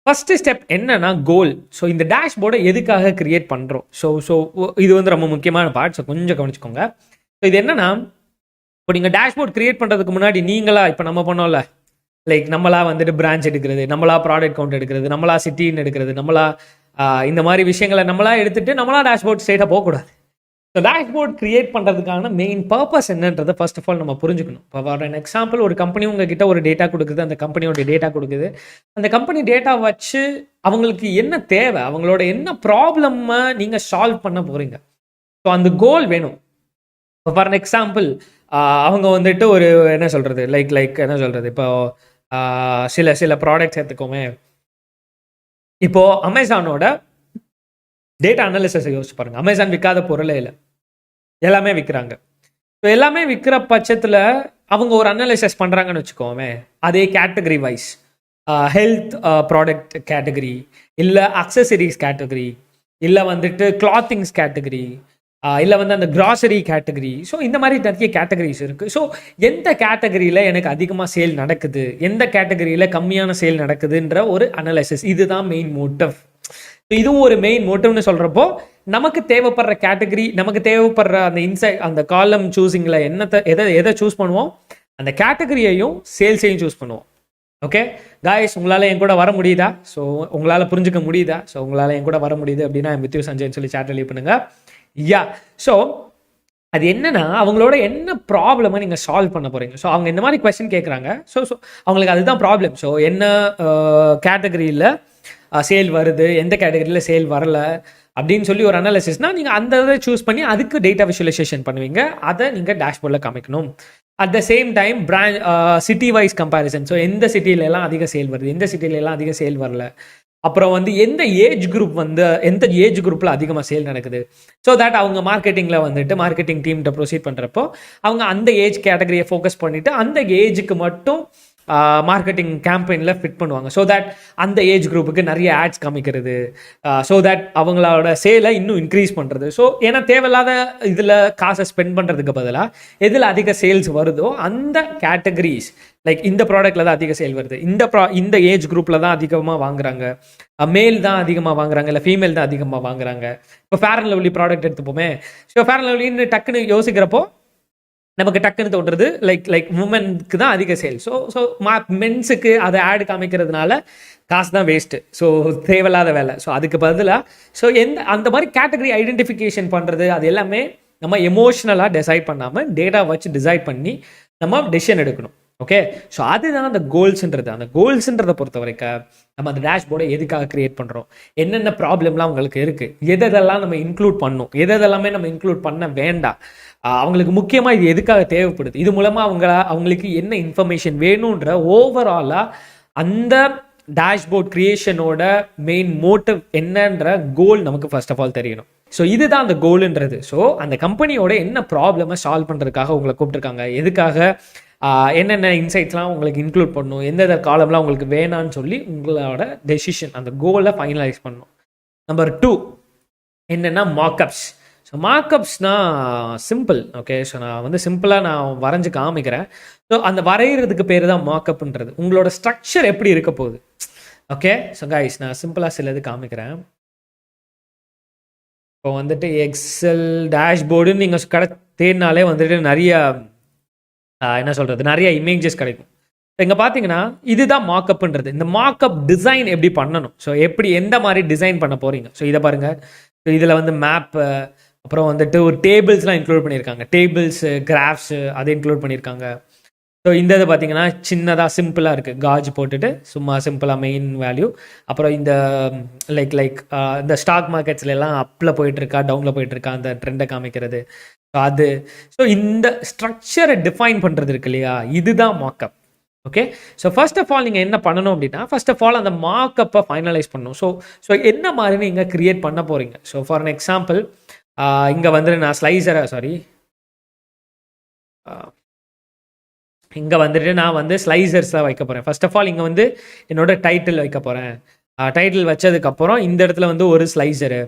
ஃபஸ்ட்டு ஸ்டெப் என்னன்னா கோல். ஸோ இந்த டேஷ்போர்டை எதுக்காக க்ரியேட் பண்ணுறோம்? ஸோ இது வந்து ரொம்ப முக்கியமான பார்ட். ஸோ கொஞ்சம் கவனிச்சுக்கோங்க. ஸோ இது என்னன்னா இப்போ நீங்கள் டேஷ்போர்ட் க்ரியேட் பண்ணுறதுக்கு முன்னாடி நீங்களா இப்போ நம்ம பண்ணோம்ல லைக் நம்மளா வந்துட்டு பிரான்ச் எடுக்கிறது, நம்மளா ப்ராடக்ட் கவுண்ட் எடுக்கிறது, நம்மளா சிட்டின்னு எடுக்கிறது, நம்மளா இந்த மாதிரி விஷயங்களை நம்மளா எடுத்துட்டு நம்மளா டேஷ்போர்ட் ஸ்டேட்டாக போகக்கூடாது. ஸோ டேஷ்போர்ட் க்ரியேட் பண்ணுறதுக்கான மெயின் பர்பஸ் என்னன்றதை ஃபர்ஸ்ட் ஆஃப் ஆல் நம்ம புரிஞ்சுக்கணும். இப்போ ஃபார் அன் எக்ஸாம்பிள் ஒரு கம்பெனி உங்ககிட்ட ஒரு டேட்டா கொடுக்குது, அந்த கம்பெனியோட டேட்டா கொடுக்குது. அந்த கம்பெனி டேட்டா வச்சு அவங்களுக்கு என்ன தேவை, அவங்களோட என்ன ப்ராப்ளமை நீங்கள் சால்வ் பண்ண போகிறீங்க. ஸோ அந்த கோல் வேணும். இப்போ ஃபார் அன் எக்ஸாம்பிள் அவங்க வந்துட்டு ஒரு என்ன சொல்கிறது லைக் என்ன சொல்கிறது இப்போ சில ப்ராடக்ட்ஸ் எடுத்துக்கோமே. இப்போது அமேசானோட டேட்டா அனாலிசிஸ் யோசிச்சு பாருங்க. அமேசான் விற்காத பொருளே இல்லை, எல்லாமே விற்கிறாங்க. ஸோ எல்லாமே விற்கிற பட்சத்தில் அவங்க ஒரு அனாலிசிஸ் பண்ணுறாங்கன்னு வச்சுக்கோமே. அதே category wise health product category, இல்லை அக்சசரிஸ் கேட்டகரி, இல்லை வந்துட்டு கிளாத்திங்ஸ் கேட்டகரி, இல்லை வந்து அந்த கிராசரி கேட்டகரி. ஸோ இந்த மாதிரி நிறைய கேட்டகரிஸ் இருக்குது. ஸோ எந்த கேட்டகரியில் எனக்கு அதிகமாக சேல் நடக்குது, எந்த கேட்டகரியில் கம்மியான சேல் நடக்குதுன்ற ஒரு அனாலிசிஸ், இதுதான் மெயின் மோட்டிவ். இதுவும் ஒரு மெயின் மோட்டிவ்னு சொல்கிறப்போ நமக்கு தேவைப்படுற கேட்டகரி, நமக்கு தேவைப்படுற அந்த இன்சைட் அந்த காலம் சூஸிங்கில் எதை சூஸ் பண்ணுவோம், அந்த கேட்டகரியையும் சேல்ஸையும் சூஸ் பண்ணுவோம். ஓகே காய்ஸ், உங்களால் என் கூட வர முடியுதா? ஸோ உங்களால் புரிஞ்சுக்க முடியுதா? ஸோ உங்களால் என் கூட வர முடியுது அப்படின்னா வித் யூ சஞ்சய்னு சொல்லி சேட் லீவ் பண்ணுங்க. யா, ஸோ அது என்னன்னா அவங்களோட என்ன ப்ராப்ளமை நீங்கள் சால்வ் பண்ண போகிறீங்க. ஸோ அவங்க இந்த மாதிரி கொஸ்டின் கேட்குறாங்க. ஸோ அவங்களுக்கு அதுதான் ப்ராப்ளம். ஸோ என்ன கேட்டகரியில் சேல் வருது, எந்த கேட்டகரியில் சேல் வரல அப்படின்னு சொல்லி ஒரு அனாலிசிஸ்னால் நீங்கள் அந்த இதை சூஸ் பண்ணி அதுக்கு டேட்டா விஷுவலைசேஷன் பண்ணுவீங்க. அதை நீங்கள் டேஷ்போர்டில் காமிக்கணும். At the same time city wise comparison. So எந்த சிட்டிலெலாம் அதிக சேல் வருது, எந்த சிட்டிலெலாம் அதிக சேல் வரல, அப்புறம் எந்த ஏஜ் குரூப் எந்த ஏஜ் குரூப்பில் அதிகமாக சேல் நடக்குது. ஸோ தட் அவங்க மார்க்கெட்டிங்கில் மார்க்கெட்டிங் டீம்கிட்ட ப்ரொசீட் பண்ணுறப்போ அவங்க அந்த ஏஜ் கேட்டகரியை ஃபோக்கஸ் பண்ணிவிட்டு அந்த ஏஜுக்கு மட்டும் மார்க்கெட்டிங் கேம்பெயினில் ஃபிட் பண்ணுவாங்க. ஸோ தட் அந்த ஏஜ் குரூப்புக்கு நிறைய ஆட்ஸ் காமிக்கிறது. ஸோ தட் அவங்களோட சேலை இன்னும் இன்க்ரீஸ் பண்ணுறது. ஸோ ஏன்னா தேவையில்லாத இதில் காசை ஸ்பெண்ட் பண்ணுறதுக்கு பதிலாக எதில் அதிக சேல்ஸ் வருதோ அந்த கேட்டகரிஸ், லைக் இந்த ப்ராடக்ட்டில் தான் அதிக சேல் வருது, இந்த ஏஜ் குரூப்பில் தான் அதிகமாக வாங்குறாங்க, மேல் தான் அதிகமாக வாங்குறாங்க, இல்லை ஃபீமேல் தான் அதிகமாக வாங்குறாங்க. இப்போ ஃபேர் அண்ட் லவ்லி ப்ராடக்ட் எடுத்துப்போமே. ஸோ ஃபேர் அண்ட் லவ்லின்னு டக்குன்னு யோசிக்கிறப்போ நமக்கு டக்குன்னு தோன்றது லைக் உமனுக்கு தான் அதிக சேல். ஸோ மென்ஸுக்கு அதை ஆடு காமிக்கிறதுனால காசு தான் வேஸ்ட்டு. ஸோ தேவையில்லாத வேலை. ஸோ அதுக்கு பதிலாக அந்த மாதிரி கேட்டகரி ஐடென்டிஃபிகேஷன் பண்ணுறது அது எல்லாமே நம்ம எமோஷ்னலாக டிசைட் பண்ணாமல் டேட்டா வச்சு டிசைட் பண்ணி நம்ம டெசிஷன் எடுக்கணும். ஓகே, ஸோ அதுதான் அந்த கோல்ஸ்ன்றது. அந்த கோல்ஸ்ன்றதை பொறுத்த வரைக்கும் நம்ம அந்த டேஷ்போர்டை எதுக்காக கிரியேட் பண்ணுறோம், என்னென்ன ப்ராப்ளம்லாம் உங்களுக்கு இருக்குது, எதெல்லாம் நம்ம இன்க்ளூட் பண்ணணும், எதெல்லாமே நம்ம இன்க்ளூட் பண்ண வேண்டாம், அவங்களுக்கு முக்கியமாக இது எதுக்காக தேவைப்படுது, இது மூலமாக அவங்களுக்கு என்ன இன்ஃபர்மேஷன் வேணுன்ற ஓவராலாக அந்த டேஷ்போர்ட் கிரியேஷனோட மெயின் மோட்டிவ் என்னன்ற கோல் நமக்கு ஃபர்ஸ்ட் ஆஃப் ஆல் தெரியணும். ஸோ இதுதான் அந்த கோலுன்றது. ஸோ அந்த கம்பெனியோட என்ன ப்ராப்ளமை சால்வ் பண்ணுறதுக்காக உங்களை கூப்பிட்டுருக்காங்க, எதுக்காக, என்னென்ன இன்சைட்ஸ்லாம் உங்களுக்கு இன்க்ளூட் பண்ணணும், எந்தெந்த காலம்லாம் உங்களுக்கு வேணான்னு சொல்லி உங்களோட டெசிஷன் அந்த கோலை ஃபைனலைஸ் பண்ணணும். நம்பர் 2 என்னென்னா மார்க்அப்ஸ். ஸோ மார்க்அப்ஸ்னால் சிம்பிள். ஓகே, ஸோ நான் சிம்பிளாக நான் வரைஞ்சி காமிக்கிறேன். ஸோ அந்த வரைகிறதுக்கு பேர் தான் மார்க்அப்ன்றது. உங்களோட ஸ்ட்ரக்சர் எப்படி இருக்க போகுது. ஓகே, ஸோ கைஸ் நான் சிம்பிளாக சிலது காமிக்கிறேன். இப்போ எக்ஸல் டேஷ்போர்டுன்னு நீங்கள் தேடினாலே நிறைய என்ன சொல்கிறது, நிறைய இமேஜஸ் கிடைக்கும். இங்கே பார்த்தீங்கன்னா இதுதான் மார்க்அப்ன்றது. இந்த மார்க்அப் டிசைன் எப்படி பண்ணணும், ஸோ எப்படி எந்த மாதிரி டிசைன் பண்ண போகிறீங்க. ஸோ இதை பாருங்கள். ஸோ இதில் மேப்பு, அப்புறம் ஒரு டேபிள்ஸ்லாம் இன்க்ளூட் பண்ணியிருக்காங்க. டேபிள்ஸு, கிராஃப்ஸு அதை இன்க்ளூட் பண்ணியிருக்காங்க. ஸோ இந்த இது பார்த்தீங்கன்னா சின்னதாக சிம்பிளாக இருக்குது, காஜ் போட்டுட்டு சும்மா சிம்பிளாக மெயின் வேல்யூ. அப்புறம் இந்த இந்த ஸ்டாக் மார்க்கெட்ஸ்ல எல்லாம் அப்பில் போயிட்டுருக்கா டவுனில் போயிட்டுருக்கா அந்த ட்ரெண்டை காமிக்கிறது. அது ஸோ இந்த ஸ்ட்ரக்சரை டிஃபைன் பண்ணுறது இருக்கு இல்லையா, இதுதான் markup. Okay, so first of all நீங்கள் என்ன பண்ணணும் அப்படின்னா, ஃபர்ஸ்ட் ஆஃப் ஆல் அந்த மார்க்கப்பை ஃபைனலைஸ் பண்ணணும். ஸோ என்ன மாதிரி நீங்கள் கிரியேட் பண்ண போகிறீங்க. ஸோ ஃபார் அன் எக்ஸாம்பிள் இங்கே நான் ஸ்லைசரை இங்கே நான் ஸ்லைசர்ஸாக வைக்க போகிறேன். ஃபர்ஸ்ட் ஆஃப் ஆல் இங்கே என்னோட டைட்டில் வைக்க போகிறேன். டைட்டில் வச்சதுக்கப்புறம் இந்த இடத்துல ஒரு ஸ்லைசரு,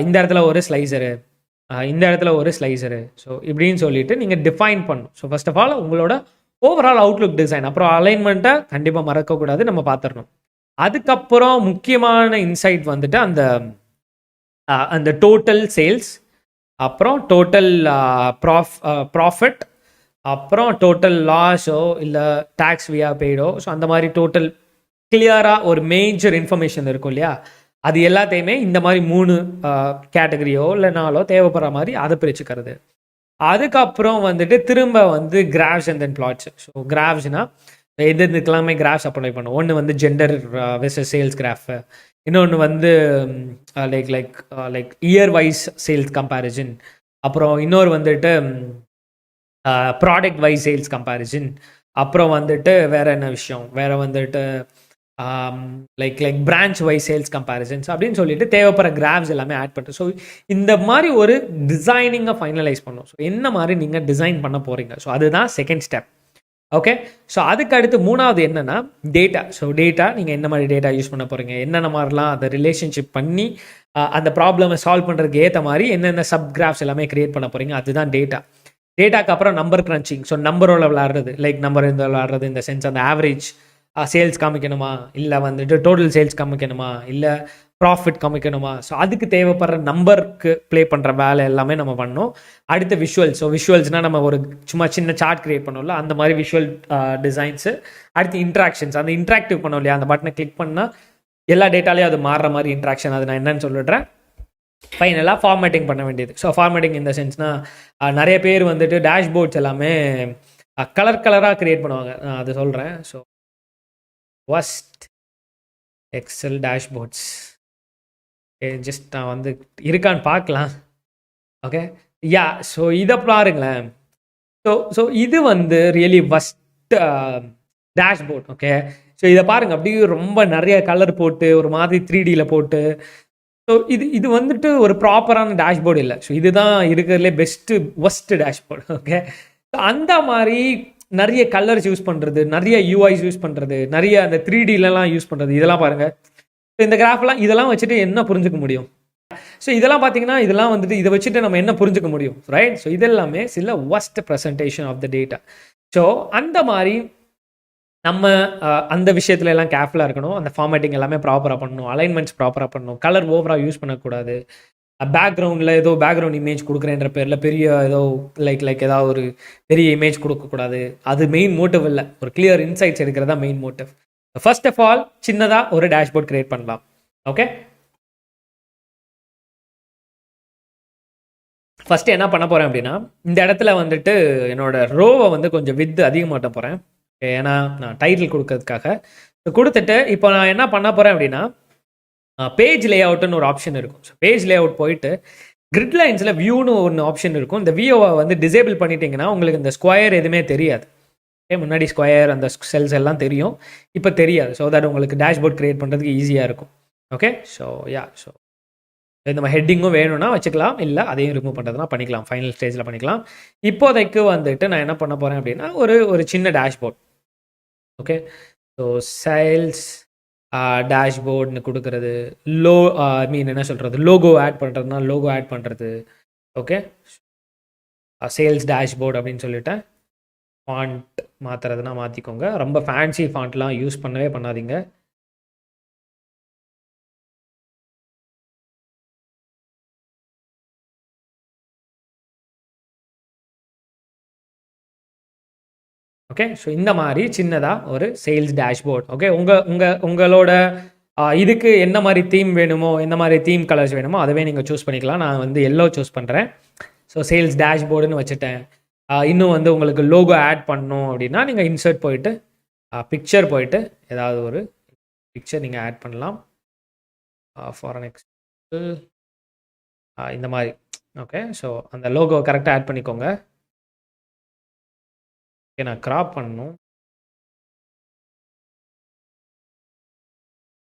இந்த இடத்துல ஒரு ஸ்லைசரு, இந்த இடத்துல ஒரு ஸ்லைசரு. ஸோ இப்படின்னு சொல்லிட்டு நீங்கள் டிஃபைன் பண்ணணும். ஸோ ஃபர்ஸ்ட் ஆஃப் ஆல் உங்களோட ஓவரால் அவுட்லுக் டிசைன், அப்புறம் அலைன்மெண்ட்டை கண்டிப்பாக மறக்கக்கூடாது, நம்ம பார்த்துடணும். அதுக்கப்புறம் முக்கியமான இன்சைட் அந்த டோட்டல் சேல்ஸ், அப்புறம் டோட்டல் ப்ராஃபிட், அப்புறம் டோட்டல் லாஸோ இல்லை டேக்ஸ் வியா பெய்டோ. ஸோ அந்த மாதிரி டோட்டல் கிளியராக ஒரு மேஜர் இன்ஃபர்மேஷன் இருக்கும் இல்லையா, அது எல்லாத்தையுமே இந்த மாதிரி 3 கேட்டகரியோ இல்லை 4 தேவைப்படுற மாதிரி அதை பிரிச்சுக்கிறது. அதுக்கப்புறம் திரும்ப graphs and then plots. So கிராஃப்ஸ்னா எதுக்கெல்லாமே கிராஃப்ஸ் அப்ளை பண்ணும். ஒன்று ஜெண்டர் வெர்சஸ் சேல்ஸ் கிராஃப், இன்னொன்று like year wise sales comparison, அப்புறம் இன்னொரு ப்ராடக்ட் வைஸ் சேல்ஸ் கம்பேரிசன், அப்புறம் வேற என்ன விஷயம், வேற like branch wise sales comparisons அப்படின்னு சொல்லிட்டு தேவைப்படுற கிராஃப்ஸ் எல்லாமே ஆட் பண்ணுறோம். ஸோ இந்த மாதிரி ஒரு டிசைனிங்கை ஃபைனலைஸ் பண்ணோம். ஸோ என்ன மாதிரி நீங்கள் டிசைன் பண்ண போகிறீங்க. ஸோ அதுதான் செகண்ட் ஸ்டெப். ஓகே, ஸோ அதுக்கு அடுத்து 3வது என்னன்னா டேட்டா. ஸோ டேட்டா நீங்கள் என்ன மாதிரி டேட்டா யூஸ் பண்ண போகிறீங்க, என்னென்ன மாதிரிலாம் அதை ரிலேஷன்ஷிப் பண்ணி அந்த ப்ராப்ளமை சால்வ் பண்ணுறதுக்கு ஏற்ற மாதிரி என்னென்ன சப் கிராஃப்ஸ் எல்லாமே கிரியேட் பண்ண போகிறீங்க, அதுதான் டேட்டா. டேட்டாக்கு அப்புறம் நம்பர் கிரன்ச்சிங். ஸோ நம்பரோட விளாடுறது, லைக் நம்பர் விளாடுறது இந்த சென்ஸ் அந்த ஆவரேஜ் சேல்ஸ் காமிக்கணுமா, இல்லை டோட்டல் சேல்ஸ் காமிக்கணுமா, இல்லை ப்ராஃபிட் காமிக்கணுமா, ஸோ அதுக்கு தேவைப்படுற நம்பருக்கு ப்ளே பண்ணுற வேலை எல்லாமே நம்ம பண்ணோம். அடுத்த விஷுவல்ஸ், ஸோ விஷுவல்ஸ்னால் நம்ம ஒரு சும்மா சின்ன சார்ட் கிரியேட் பண்ணோம்ல, அந்த மாதிரி விஷுவல் டிசைன்ஸு. அடுத்து இன்ட்ராக்ஷன்ஸ், அந்த இன்ட்ராக்டிவ் பண்ணோம் இல்லையா, அந்த பட்டனை கிளிக் பண்ணால் எல்லா டேட்டாலையும் அது மாறுற மாதிரி இன்ட்ராக்ஷன், அது நான் என்னன்னு சொல்லிடுறேன். ஃபைனலாக ஃபார்மேட்டிங் பண்ண வேண்டியது. ஸோ ஃபார்மேட்டிங் இந்த சென்ஸ்னால் நிறைய பேர் வந்துட்டு டேஷ்போர்ட்ஸ் எல்லாமே கலர் கலராக க்ரியேட் பண்ணுவாங்க, நான் அது சொல்கிறேன். So first excel dashboards just நான் வந்து இருக்கான்னு பார்க்கலாம். ஓகே, யா, ஸோ இதை பாருங்களேன். ஸோ இது வந்து really first dashboard. Okay, so இதை பாருங்கள், அப்படியே ரொம்ப நிறைய கலர் போட்டு ஒரு மாதிரி 3Dயில் போட்டு. ஸோ இது வந்துட்டு ஒரு ப்ராப்பரான டேஷ்போர்டு இல்லை. ஸோ இதுதான் இருக்கிறதுலே ஒஸ்ட்டு டேஷ்போர்டு. ஓகே, ஸோ அந்த மாதிரி நிறைய கலர்ஸ் யூஸ் பண்ணுறது, நிறைய யூஐஸ் யூஸ் பண்ணுறது, நிறைய அந்த 3Dலலாம் யூஸ் பண்ணுறது, இதெல்லாம் பாருங்கள். ஸோ இந்த கிராஃப்லாம் இதெல்லாம் வச்சுட்டு என்ன புரிஞ்சுக்க முடியும்? ஸோ இதெல்லாம் பார்த்தீங்கன்னா இதெல்லாம் வந்துட்டு இதை வச்சுட்டு நம்ம என்ன புரிஞ்சுக்க முடியும், ரைட்? ஸோ இதெல்லாமே சில ஒஸ்ட் presentation of the data. So அந்த மாதிரி நம்ம அந்த விஷயத்துல எல்லாம் கேர்ஃபுல்லாக இருக்கணும். அந்த ஃபார்மேட்டிங் எல்லாமே ப்ராப்பராக பண்ணணும், அலைன்மெண்ட்ஸ் ப்ராப்பராக பண்ணணும், கலர் ஓவராக யூஸ் பண்ணக்கூடாது. பேக்ரவுண்டில் ஏதோ பேக்ரவுண்ட் இமேஜ் கொடுக்குறேன்ற பேரில் பெரிய ஏதோ லைக் ஏதாவது ஒரு பெரிய இமேஜ் கொடுக்கக்கூடாது. அது மெயின் மோட்டிவ் இல்லை, ஒரு கிளியர் இன்சைட்ஸ் எடுக்கிறதா main motive. First of all சின்னதாக ஒரு டேஷ்போர்ட் கிரியேட் பண்ணலாம். ஓகே, ஃபஸ்ட்டு என்ன பண்ண போகிறேன் அப்படின்னா, இந்த இடத்துல வந்துட்டு என்னோட ரோவை வந்து கொஞ்சம் வித்து அதிகமாட்ட போகிறேன். ஏன்னா நான் டைட்டில் கொடுக்கறதுக்காக கொடுத்துட்டு இப்போ நான் என்ன பண்ண போகிறேன் அப்படின்னா, பேஜ் லே அவுட்டுன்னு ஒரு ஆப்ஷன் இருக்கும். ஸோ பேஜ் லே அவுட் போயிட்டு கிரிட் லைன்ஸில் வியூன்னு ஒன்று ஆப்ஷன் இருக்கும். இந்த வியூவை வந்து டிசேபிள் பண்ணிட்டீங்கன்னா உங்களுக்கு இந்த ஸ்கொயர் எதுவுமே தெரியாது. முன்னாடி ஸ்கொயர் அந்த செல்ஸ் எல்லாம் தெரியும், இப்போ தெரியாது. ஸோ தட் உங்களுக்கு டேஷ்போர்ட் கிரியேட் பண்ணுறதுக்கு ஈஸியாக இருக்கும். ஓகே, ஸோ யா, ஸோ இந்த ஹெட்டிங்கும் வேணும்னா வச்சுக்கலாம், இல்லை அதையும் ரிமூவ் பண்ணுறதுனா பண்ணிக்கலாம், ஃபைனல் ஸ்டேஜில் பண்ணிக்கலாம். இப்போதைக்கு வந்துட்டு நான் என்ன பண்ண போகிறேன் அப்படின்னா, ஒரு சின்ன டேஷ்போர்ட். ஓகே, ஸோ சேல்ஸ் டேஷ்போர்ட்னு கொடுக்குறது, என்ன சொல்கிறது, லோகோ ஆட் பண்ணுறதுனா லோகோ ஆட் பண்ணுறது. ஓகே, சேல்ஸ் டேஷ்போர்ட் அப்படின்னு சொல்லிட்டேன். ஃபாண்ட் மாற்றுறதுனா மாற்றிக்கோங்க, ரொம்ப ஃபேன்சி ஃபாண்ட்லாம் யூஸ் பண்ணவே பண்ணாதீங்க. ஓகே, ஸோ இந்த மாதிரி சின்னதாக ஒரு சேல்ஸ் டேஷ்போர்ட். ஓகே, உங்களோட இதுக்கு என்ன மாதிரி தீம் வேணுமோ, என்ன மாதிரி தீம் கலர்ஸ் வேணுமோ அதவே நீங்கள் சூஸ் பண்ணிக்கலாம். நான் வந்து எல்லோ சூஸ் பண்ணுறேன். ஸோ சேல்ஸ் டேஷ்போர்டுன்னு வச்சுட்டேன். இன்னும் வந்து உங்களுக்கு லோகோ ஆட் பண்ணணும் அப்படின்னா நீங்கள் இன்சர்ட் போயிட்டு பிக்சர் போயிட்டு ஏதாவது ஒரு பிக்சர் நீங்கள் ஆட் பண்ணலாம். ஃபார் அன் எக்ஸாம்பிள் இந்த மாதிரி. ஓகே, ஸோ அந்த லோகோ கரெக்டாக ஆட் பண்ணிக்கோங்க. ஓகே, நான் கிராப் பண்ணணும்.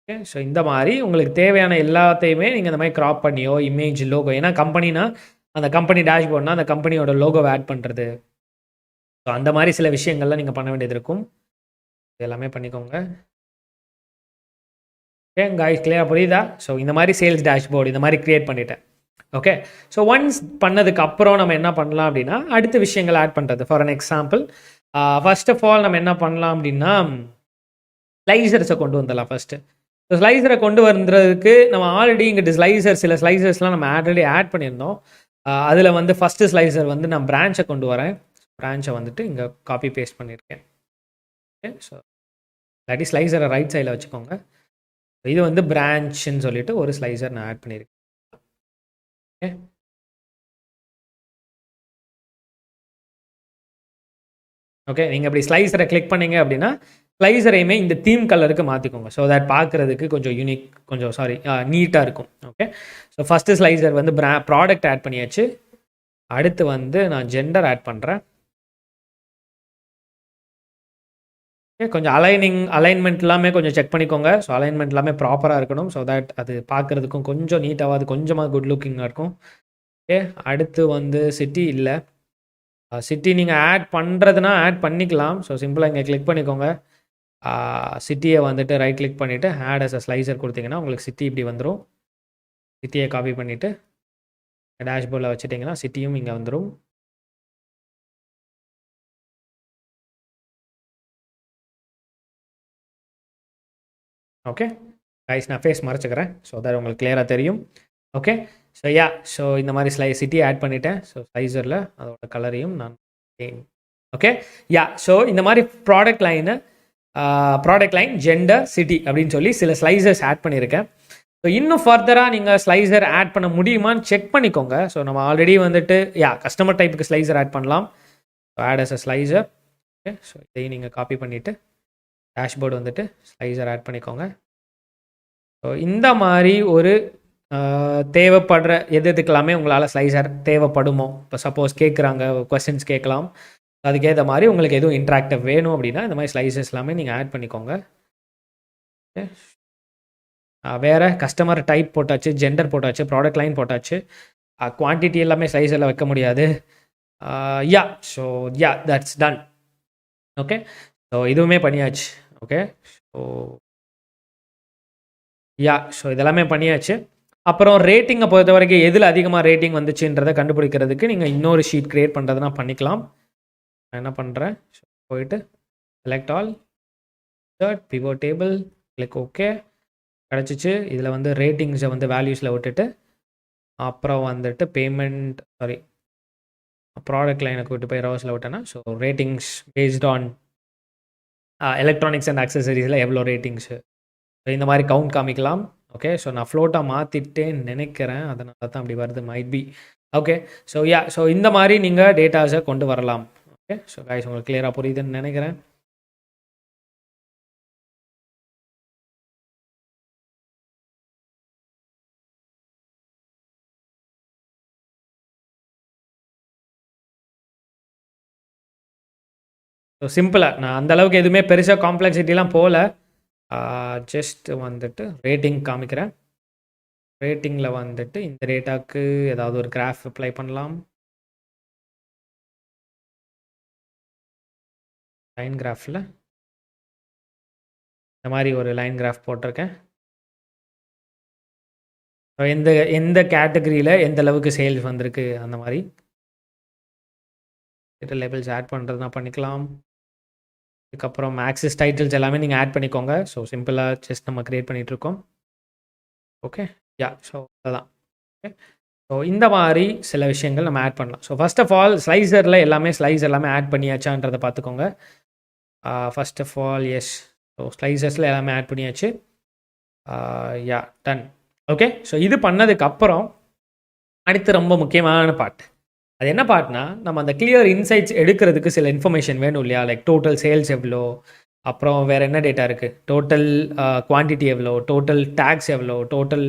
ஓகே, ஸோ இந்த மாதிரி உங்களுக்கு தேவையான எல்லாத்தையுமே நீங்கள் இந்த மாதிரி கிராப் பண்ணியோ, இமேஜ், லோகோ, ஏன்னா கம்பெனினா அந்த கம்பெனி டேஷ்போர்ட்னா அந்த கம்பெனியோட லோகோவை ஆட் பண்ணுறது, ஸோ அந்த மாதிரி சில விஷயங்கள்லாம் நீங்கள் பண்ண வேண்டியது இருக்கும். எல்லாமே பண்ணிக்கோங்க. ஓகே காய்ஸ், கிளியராக புரியுதா? ஸோ இந்த மாதிரி சேல்ஸ் டேஷ்போர்டு இந்த மாதிரி க்ரியேட் பண்ணிட்டேன். ஓகே, ஸோ ஒன்ஸ் பண்ணதுக்கு அப்புறம் நம்ம என்ன பண்ணலாம் அப்படின்னா, அடுத்த விஷயங்கள் ஆட் பண்ணுறது. For an example, first of all நம்ம என்ன பண்ணலாம் அப்படின்னா, ஸ்லைசர்ஸை கொண்டு வந்துடலாம் ஃபஸ்ட்டு. ஸோ ஸ்லைசரை கொண்டு வந்துறதுக்கு நம்ம ஆல்ரெடி இங்கே சில ஸ்லைசர்ஸ்லாம் நம்ம ஆல்ரெடி ஆட் பண்ணியிருந்தோம். அதில் வந்து ஃபஸ்ட்டு ஸ்லைசர் வந்து நான் பிரான்ச்சை கொண்டு வரேன். பிரான்ச்சை வந்துட்டு இங்கே காப்பி பேஸ்ட் பண்ணியிருக்கேன். ஓகே, ஸோ இல்லாட்டி ஸ்லைசரை ரைட் சைடில் வச்சுக்கோங்க. இது வந்து பிரான்ச்ன்னு சொல்லிட்டு ஒரு ஸ்லைசர் நான் ஆட் பண்ணியிருக்கேன். ஓகே, ஓகே, நீங்கள் இப்படி ஸ்லைசரை கிளிக் பண்ணீங்க அப்படின்னா ஸ்லைசரையுமே இந்த தீம் கலருக்கு மாற்றிக்கோங்க. ஸோ தட் பார்க்குறதுக்கு கொஞ்சம் யூனிக், கொஞ்சம் நீட்டாக இருக்கும். ஓகே, ஸோ ஃபஸ்ட்டு ஸ்லைசர் வந்து ப்ராடக்ட் ஆட் பண்ணியாச்சு. அடுத்து வந்து நான் ஜெண்டர் ஆட் பண்ணுறேன். ஓகே, கொஞ்சம் அலைன்மெண்ட் எல்லாமே கொஞ்சம் செக் பண்ணிக்கோங்க. ஸோ அலைன்மெண்ட் எல்லாமே ப்ராப்பராக இருக்கணும். ஸோ தட் அது பார்க்குறதுக்கும் கொஞ்சம் நீட்டாக, அது கொஞ்சமாக குட் லுக்கிங்காக இருக்கும். ஓகே, அடுத்து வந்து சிட்டி இல்லை, சிட்டி நீங்கள் ஆட் பண்ணுறதுனா ஆட் பண்ணிக்கலாம். ஸோ சிம்பிளாக இங்கே கிளிக் பண்ணிக்கோங்க. சிட்டியை வந்துட்டு ரைட் கிளிக் பண்ணிவிட்டு ஆட் அஸ் அ ஸ்லைசர் கொடுத்தீங்கன்னா உங்களுக்கு சிட்டி இப்படி வந்துடும். சிட்டியை காப்பி பண்ணிவிட்டு டேஷ்போர்டில் வச்சுட்டிங்கன்னா சிட்டியும் இங்கே வந்துடும். ஓகே, கைஸ் நான் ஃபேஸ் மறைச்சிக்கிறேன் ஸோ தட் உங்களுக்கு கிளியராக தெரியும். ஓகே, ஸோ ஸோ இந்த மாதிரி சிட்டி ஆட் பண்ணிட்டேன். ஸோ ஸ்லைசரில் அதோட கலரையும் நான் ஓகே ஸோ இந்த மாதிரி ப்ராடக்ட் லைன் ஜெண்டர் சிட்டி அப்படின்னு சொல்லி சில ஸ்லைசர்ஸ் ஆட் பண்ணியிருக்கேன். ஸோ இன்னும் ஃபர்தராக நீங்கள் ஸ்லைசர் ஆட் பண்ண முடியுமான்னு செக் பண்ணிக்கோங்க. ஸோ நம்ம ஆல்ரெடி வந்துட்டு கஸ்டமர் டைப்புக்கு ஸ்லைசர் ஆட் பண்ணலாம். So add as a slicer. Okay, so இதையும் நீங்கள் காப்பி பண்ணிவிட்டு டேஷ்போர்டு வந்துட்டு ஸ்லைசர் ஆட் பண்ணிக்கோங்க. ஸோ இந்த மாதிரி ஒரு தேவைப்படுற எதுக்கெல்லாமே உங்களால் ஸ்லைசர் தேவைப்படுமோ, இப்போ சப்போஸ் கேட்குறாங்க கொஸ்டின்ஸ் கேட்கலாம், அதுக்கேற்ற மாதிரி உங்களுக்கு எதுவும் இன்ட்ராக்டிவ் வேணும் அப்படின்னா இந்த மாதிரி ஸ்லைசஸ் எல்லாமே நீங்கள் ஆட் பண்ணிக்கோங்க. ஓகே, வேறு கஸ்டமர் டைப் போட்டாச்சு, ஜெண்டர் போட்டாச்சு, ப்ராடக்ட் லைன் போட்டாச்சு, குவான்டிட்டி எல்லாமே ஸ்லைஸில் வைக்க முடியாது. So that's done. Okay, so இதுவுமே பண்ணியாச்சு. ஓகே, ஸோ இதெல்லாமே பண்ணியாச்சு. அப்புறம் ரேட்டிங்கை பொறுத்த வரைக்கும் எதில் அதிகமாக ரேட்டிங் வந்துச்சுன்றதை கண்டுபிடிக்கிறதுக்கு நீங்கள் இன்னொரு ஷீட் க்ரியேட் பண்ணுறதுனா பண்ணிக்கலாம். நான் என்ன பண்ணுறேன், போயிட்டு select all, pivot table, click okay, கிடச்சிச்சு. இதில் வந்து ரேட்டிங்ஸை வந்து வேல்யூஸில் விட்டுட்டு அப்புறம் வந்துட்டு பேமெண்ட் ப்ராடக்ட் லைனுக்கு விட்டு போய் ரவர்ஸில் விட்டேன்னா so ratings based on electronics and அக்சசரிஸில் எவ்வளோ ரேட்டிங்ஸு, ஸோ இந்த மாதிரி கவுண்ட் காமிக்கலாம். ஓகே, ஸோ நான் ஃப்ளோட்டாக மாற்றிட்டேன்னு நினைக்கிறேன், அதனால தான் அப்படி வருது, might be. Okay, so so இந்த மாதிரி நீங்கள் டேட்டாஸை கொண்டு வரலாம். ஓகே, ஸோ கைஸ் உங்களுக்கு கிளியராக புரியுதுன்னு நினைக்கிறேன். ஸோ சிம்பிளாக நான் அந்தளவுக்கு எதுவுமே பெருசாக காம்ப்ளெக்சிட்டிலாம் போகல, ஜஸ்ட் வந்துட்டு ரேட்டிங் காமிக்கிறேன். ரேட்டிங்கில் வந்துட்டு இந்த டேட்டாவுக்கு ஏதாவது ஒரு கிராஃப் அப்ளை பண்ணலாம். லைன் கிராஃபில் இந்த மாதிரி ஒரு லைன் கிராஃப் போட்டிருக்கேன். எந்த எந்த கேட்டகரியில் எந்த அளவுக்கு சேல்ஸ் வந்திருக்கு அந்த மாதிரி லேபிள்ஸ் ஆட் பண்ணுறதுனா பண்ணிக்கலாம். இதுக்கப்புறம் ஆக்சஸ் டைட்டில்ஸ் எல்லாமே நீங்கள் ஆட் பண்ணிக்கோங்க. ஸோ சிம்பிளாக ஜஸ்ட் நம்ம க்ரியேட் பண்ணிகிட்ருக்கோம். ஓகே, ஸோ அதுதான். ஓகே, ஸோ இந்த மாதிரி சில விஷயங்கள் நம்ம ஆட் பண்ணலாம். ஸோ ஃபர்ஸ்ட் ஆஃப் ஆல் ஸ்லைசரில் ஸ்லைஸ் எல்லாமே ஆட் பண்ணியாச்சான்றதை பார்த்துக்கோங்க. First of all yes, so ஸ்லைசஸில் எல்லாமே ஆட் பண்ணியாச்சு. டன். ஓகே, ஸோ இது பண்ணதுக்கப்புறம் அடுத்து ரொம்ப முக்கியமான பார்ட். அது என்ன பார்ட்னா, நம்ம அந்த கிளியர் இன்சைட்ஸ் எடுக்கிறதுக்கு சில இன்ஃபர்மேஷன் வேணும் இல்லையா? லைக் டோட்டல் சேல்ஸ் எவ்வளோ, அப்புறம் வேறு என்ன டேட்டா இருக்குது, டோட்டல் குவான்டிட்டி எவ்வளோ, டோட்டல் டேக்ஸ் எவ்வளோ, டோட்டல்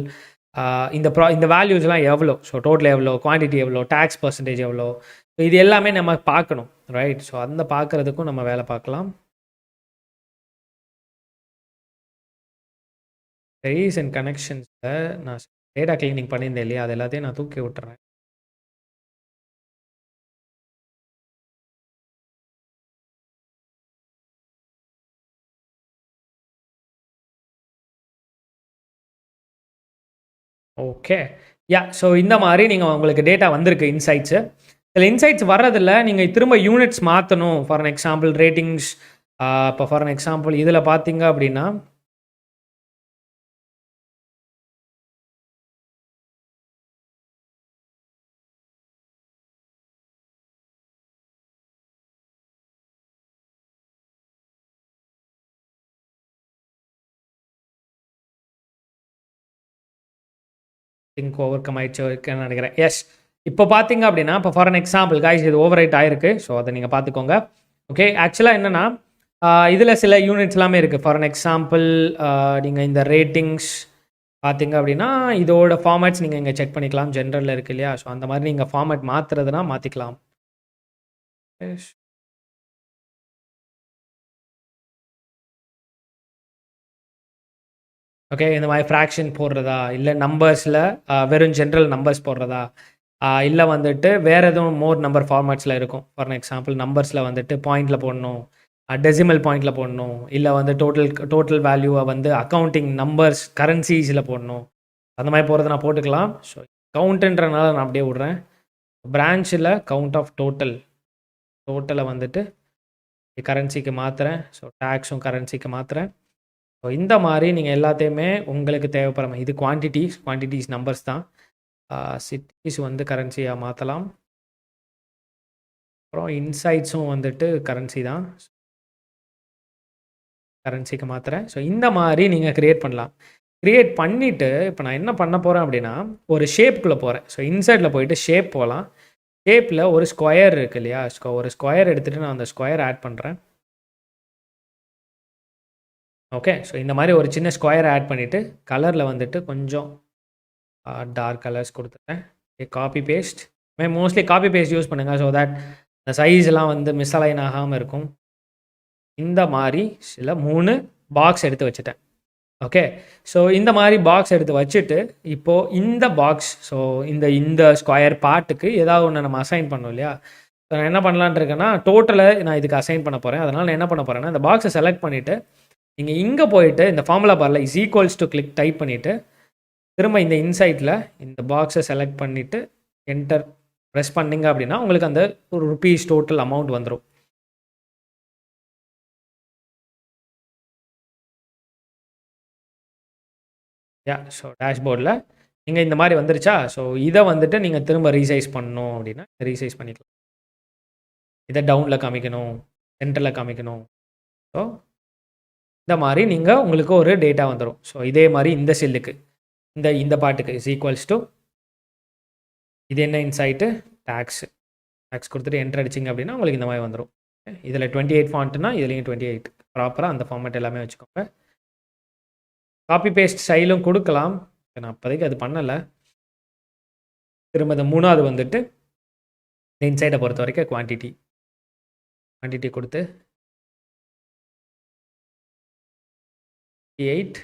இந்த வேல்யூஸ்லாம் எவ்வளோ, ஸோ டோட்டல் எவ்வளோ, குவான்டிட்டி எவ்வளோ, டேக்ஸ் பர்சன்டேஜ் எவ்வளோ, ஸோ இது எல்லாமே நம்ம பார்க்கணும், ரைட்? ஸோ அந்த பார்க்குறதுக்கும் நம்ம வேலை பார்க்கலாம். ரீஸ் அண்ட் கனெக்ஷன்ஸில் நான் டேட்டா கிளீனிங் பண்ணியிருந்தேன் இல்லையா, அது எல்லாத்தையும் நான் தூக்கி விட்டுறேன். ஓகே, ஸோ இந்த மாதிரி நீங்கள் உங்களுக்கு டேட்டா வந்திருக்கு இன்சைட்ஸு. சில இன்சைட்ஸ் வர்றதில்ல, நீங்கள் திரும்ப யூனிட்ஸ் மாற்றணும். ஃபார் அன் எக்ஸாம்பிள் ரேட்டிங்ஸ், இப்போ ஃபார் அன் எக்ஸாம்பிள் இதில் பார்த்தீங்க அப்படின்னா திங்க் ஓவர் கம் ஆயிடுச்சுன்னு நினைக்கிறேன். எஸ், இப்போ பார்த்தீங்க அப்படின்னா இப்போ ஃபார் அன் எக்ஸாம்பிள் காய்ஸ் இது ஓவர் ரைட் ஆயிருக்கு. ஸோ அதை நீங்கள் பார்த்துக்கோங்க. ஓகே, ஆக்சுவலாக என்னென்னா இதில் சில யூனிட்ஸ் எல்லாமே இருக்குது. ஃபார் அன் எக்ஸாம்பிள் நீங்கள் இந்த ரேட்டிங்ஸ் பார்த்தீங்க அப்படின்னா இதோட ஃபார்மேட்ஸ் நீங்கள் இங்கே செக் பண்ணிக்கலாம். ஜென்ரலில் இருக்குது இல்லையா, ஸோ அந்த மாதிரி நீங்கள் ஃபார்மேட் மாற்றுறதுனா மாற்றிக்கலாம். ஓகே, இந்த மாதிரி ஃப்ராக்ஷன் போடுறதா, இல்லை நம்பர்ஸில் வெறும் ஜென்ரல் நம்பர்ஸ் போடுறதா, இல்லை வந்துட்டு வேறு எதுவும் மோர் நம்பர் ஃபார்மேட்ஸில் இருக்கும். ஃபார் எக்ஸாம்பிள் நம்பர்ஸில் வந்துட்டு பாயிண்டில் போடணும், டெசிமல் பாயிண்டில் போடணும், இல்லை வந்து டோட்டல் வேல்யூவை வந்து அக்கௌண்டிங் நம்பர்ஸ் கரன்சிஸில் போடணும், அந்த மாதிரி போகிறது நான் போட்டுக்கலாம். ஸோ கவுண்ட்டுன்றனால நான் அப்படியே விட்றேன். பிரான்ச்சில் கவுண்ட் ஆஃப் டோட்டலை வந்துட்டு கரன்சிக்கு மாற்றுறேன். ஸோ டேக்ஸும் கரன்சிக்கு மாற்றுறேன். ஸோ இந்த மாதிரி நீங்கள் எல்லாத்தையுமே உங்களுக்கு தேவைப்படுற இது குவான்டிட்டிஸ் நம்பர்ஸ் தான். சிட்டிஸ் வந்து கரன்சியாக மாற்றலாம். அப்புறம் இன்சைட்ஸும் வந்துட்டு கரன்சி தான், கரன்சிக்கு மாற்றுறேன். ஸோ இந்த மாதிரி நீங்கள் க்ரியேட் பண்ணலாம். க்ரியேட் பண்ணிவிட்டு இப்போ நான் என்ன பண்ண போகிறேன் அப்படின்னா ஒரு ஷேப்புக்குள்ளே போகிறேன். ஸோ இன்சைடில் போயிட்டு ஷேப் போகலாம். ஷேப்பில் ஒரு ஸ்கொயர் இருக்குது இல்லையா, ஒரு ஸ்கொயர் எடுத்துகிட்டு நான் அந்த ஸ்கொயர் ஆட் பண்ணுறேன். ஓகே, ஸோ இந்த மாதிரி ஒரு சின்ன ஸ்கொயர் ஆட் பண்ணிவிட்டு கலரில் வந்துட்டு கொஞ்சம் டார்க் கலர்ஸ் கொடுத்துட்டேன். Copy paste, mostly copy paste use பண்ணுங்கள். ஸோ தட் இந்த சைஸ்லாம் வந்து மிஸ்அலைன் ஆகாமல் இருக்கும். இந்த மாதிரி சில 3 பாக்ஸ் எடுத்து வச்சுட்டேன். ஓகே, ஸோ இந்த மாதிரி பாக்ஸ் எடுத்து வச்சுட்டு இப்போது இந்த பாக்ஸ், ஸோ இந்த ஸ்கொயர் பார்ட்டுக்கு ஏதாவது ஒன்று நம்ம அசைன் பண்ணோம் இல்லையா. ஸோ நான் என்ன பண்ணலான் இருக்கேன்னா டோட்டலை நான் இதுக்கு அசைன் பண்ண போகிறேன். அதனால் நான் என்ன பண்ண போகிறேன்னா இந்த பாக்ஸை செலக்ட் பண்ணிவிட்டு நீங்கள் இங்கே போயிட்டு இந்த ஃபார்முலா பாரில் is equals to click type பண்ணிவிட்டு திரும்ப இந்த இன்சைட்டில் இந்த பாக்ஸை செலக்ட் பண்ணிவிட்டு என்டர் ப்ரெஸ் பண்ணிங்க அப்படின்னா உங்களுக்கு அந்த ருபீஸ் டோட்டல் அமௌண்ட் வந்துடும். ஸோ டேஷ்போர்டில் நீங்கள் இந்த மாதிரி வந்துருச்சா. ஸோ இதை வந்துட்டு நீங்கள் திரும்ப ரீசைஸ் பண்ணணும் அப்படின்னா ரீசைஸ் பண்ணிக்கலாம். இதை டவுனில் காமிக்கணும், சென்டரில் காமிக்கணும். ஸோ இந்த மாதிரி நீங்கள் உங்களுக்கு ஒரு டேட்டா வந்துடும். ஸோ இதே மாதிரி இந்த செல்லுக்கு இந்த பாட்டுக்கு இஸ் ஈக்குவல்ஸ் டு இது என்ன இன்சைட்டு டேக்ஸ் கொடுத்துட்டு என்டர் அடிச்சிங்க அப்படின்னா உங்களுக்கு இந்த மாதிரி வந்துடும். இதில் 28 ஃபாண்ட்னா இதுலேயும் 28 ப்ராப்பராக அந்த ஃபார்மேட் எல்லாமே வச்சுக்கோங்க. காப்பி பேஸ்ட் ஸ்டைலும் கொடுக்கலாம். நான் அப்போதைக்கு அது பண்ணலை. திரும்ப இந்த 3வது வந்துட்டு இன்சைடை பொறுத்த வரைக்கும் குவான்டிட்டி கொடுத்து 8.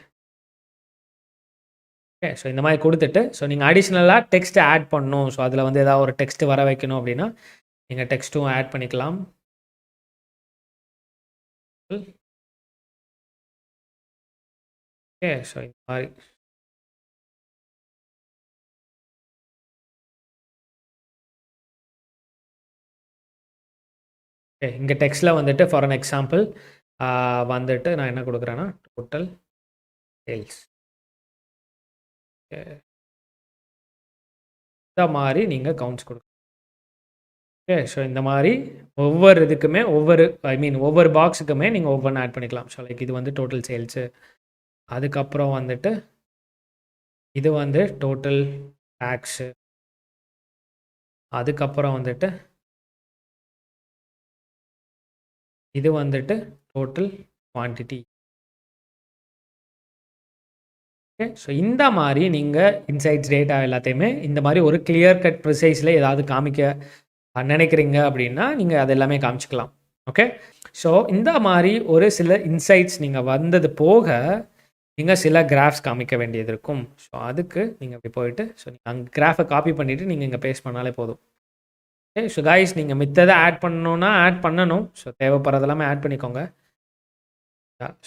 ஓகே, ஸோ இந்த மாதிரி கொடுத்துட்டு ஸோ நீங்கள் அடிஷ்னலாக டெக்ஸ்ட் ஆட் பண்ணணும். ஸோ அதில் வந்து ஏதாவது ஒரு டெக்ஸ்ட் வர வைக்கணும் அப்படின்னா நீங்கள் டெக்ஸ்ட்டும் ஆட் பண்ணிக்கலாம். ஓகே, ஸோ இந்த மாதிரி ஓகே இங்கே டெக்ஸ்ட்டில் வந்துட்டு ஃபார் அன் எக்ஸாம்பிள் வந்துட்டு நான் என்ன கொடுக்குறேன்னா டோட்டல் சேல்ஸ். இந்த மாதிரி நீங்கள் கவுண்ட்ஸ் கொடுக்கணும். ஓகே, ஸோ இந்த மாதிரி ஒவ்வொரு இதுக்குமே ஒவ்வொரு பாக்ஸுக்குமே நீங்கள் ஒவ்வொன்று ஆட் பண்ணிக்கலாம். ஸோ லைக் இது வந்து டோட்டல் சேல்ஸு, அதுக்கப்புறம் வந்துட்டு இது வந்து டோட்டல் டேக்ஸு, அதுக்கப்புறம் வந்துட்டு இது வந்துட்டு டோட்டல் குவான்டிட்டி. ஓகே, ஸோ இந்த மாதிரி நீங்கள் இன்சைட்ஸ் டேட்டா எல்லாத்தையுமே இந்த மாதிரி ஒரு கிளியர் கட் ப்ரிசைஸில் ஏதாவது காமிக்க நினைக்கிறீங்க அப்படின்னா நீங்கள் அது எல்லாமே காமிச்சிக்கலாம். ஓகே, ஸோ இந்த மாதிரி ஒரு சில இன்சைட்ஸ் நீங்கள் வந்தது போக நீங்கள் சில கிராஃப்ஸ் காமிக்க வேண்டியது இருக்கும். ஸோ அதுக்கு நீங்கள் இப்படி போயிட்டு ஸோ நீங்கள் அங்கே கிராஃபை காப்பி பண்ணிவிட்டு நீங்கள் இங்கே பேஸ்ட் பண்ணாலே போதும். ஓகே, ஸோ கைஸ் நீங்கள் மித்ததை ஆட் பண்ணணுன்னா ஆட் பண்ணணும். ஸோ தேவைப்படுறது எல்லாமே ஆட் பண்ணிக்கோங்க.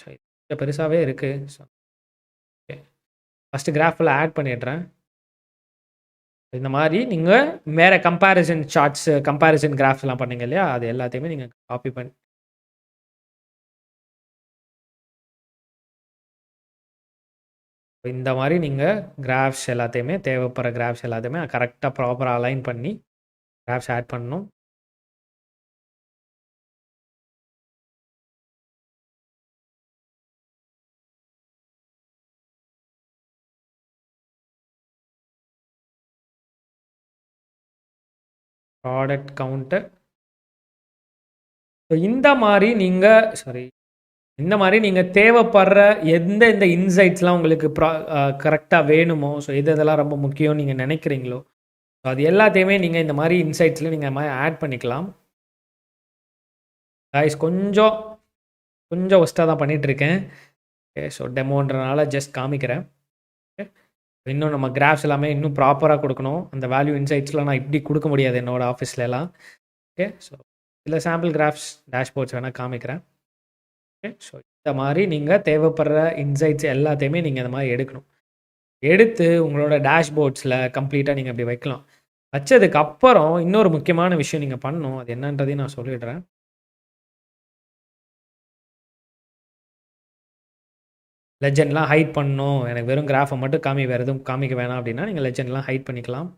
ஸோ இது பெருசாகவே இருக்குது. ஸோ ஓகே, ஃபஸ்ட்டு கிராஃபில் ஆட் பண்ணிடுறேன். இந்த மாதிரி நீங்கள் வேறு கம்பேரிசன் சார்ட்ஸு கம்பேரிசன் கிராஃப்ஸ்லாம் பண்ணீங்க இல்லையா, அது எல்லாத்தையுமே நீங்கள் காப்பி பண்ணி இந்த மாதிரி நீங்கள் கிராஃப்ஸ் எல்லாத்தையுமே தேவைப்படுற கிராஃப்ஸ் எல்லாத்தையுமே கரெக்டாக ப்ராப்பராக அலைன் பண்ணி கிராஃப்ஸ் ஆட் பண்ணணும். Product counter. ஸோ இந்த மாதிரி நீங்கள் தேவைப்படுற எந்த இன்சைட்ஸ்லாம் உங்களுக்கு கரெக்டாக வேணுமோ, ஸோ இதெல்லாம் ரொம்ப முக்கியம் நீங்கள் நினைக்கிறீங்களோ, ஸோ அது எல்லாத்தையுமே நீங்கள் இந்த மாதிரி இன்சைட்ஸில் நீங்கள் மாதிரி ஆட் பண்ணிக்கலாம். கைஸ் கொஞ்சம் ஒஸ்ட்டாக தான் பண்ணிகிட்ருக்கேன். ஓகே, ஸோ டெமோன்றனால ஜஸ்ட் காமிக்கிறேன். ஓகே, இன்னும் நம்ம கிராஃப்ஸ் எல்லாமே இன்னும் ப்ராப்பராக கொடுக்கணும். அந்த வேல்யூ இன்சைட்ஸ்லாம் நான் இப்படி கொடுக்க முடியாது என்னோடய ஆஃபீஸ்லலாம். ஓகே, ஸோ இதில் சாம்பிள் கிராஃப்ஸ் டேஷ்போர்ட்ஸ் வேணால் காமிக்கிறேன். ஓகே, ஸோ இந்த மாதிரி நீங்கள் தேவைப்படுற இன்சைட்ஸ் எல்லாத்தையுமே நீங்கள் இந்த மாதிரி எடுத்து உங்களோட டேஷ்போர்ட்ஸில் கம்ப்ளீட்டாக நீங்கள் அப்படி வைக்கலாம். வச்சதுக்கு அப்புறம் இன்னொரு முக்கியமான விஷயம் நீங்கள் பண்ணணும். அது என்னன்றதையும் நான் சொல்லிடுறேன். லெஜெண்ட்லாம் ஹைட் பண்ணணும், எனக்கு வெறும் கிராஃபை மட்டும் வேறு எதுவும் காமிக்க வேணாம் அப்படின்னா நீங்கள் லெஜெண்ட்லாம் ஹைட் பண்ணிக்கலாம்.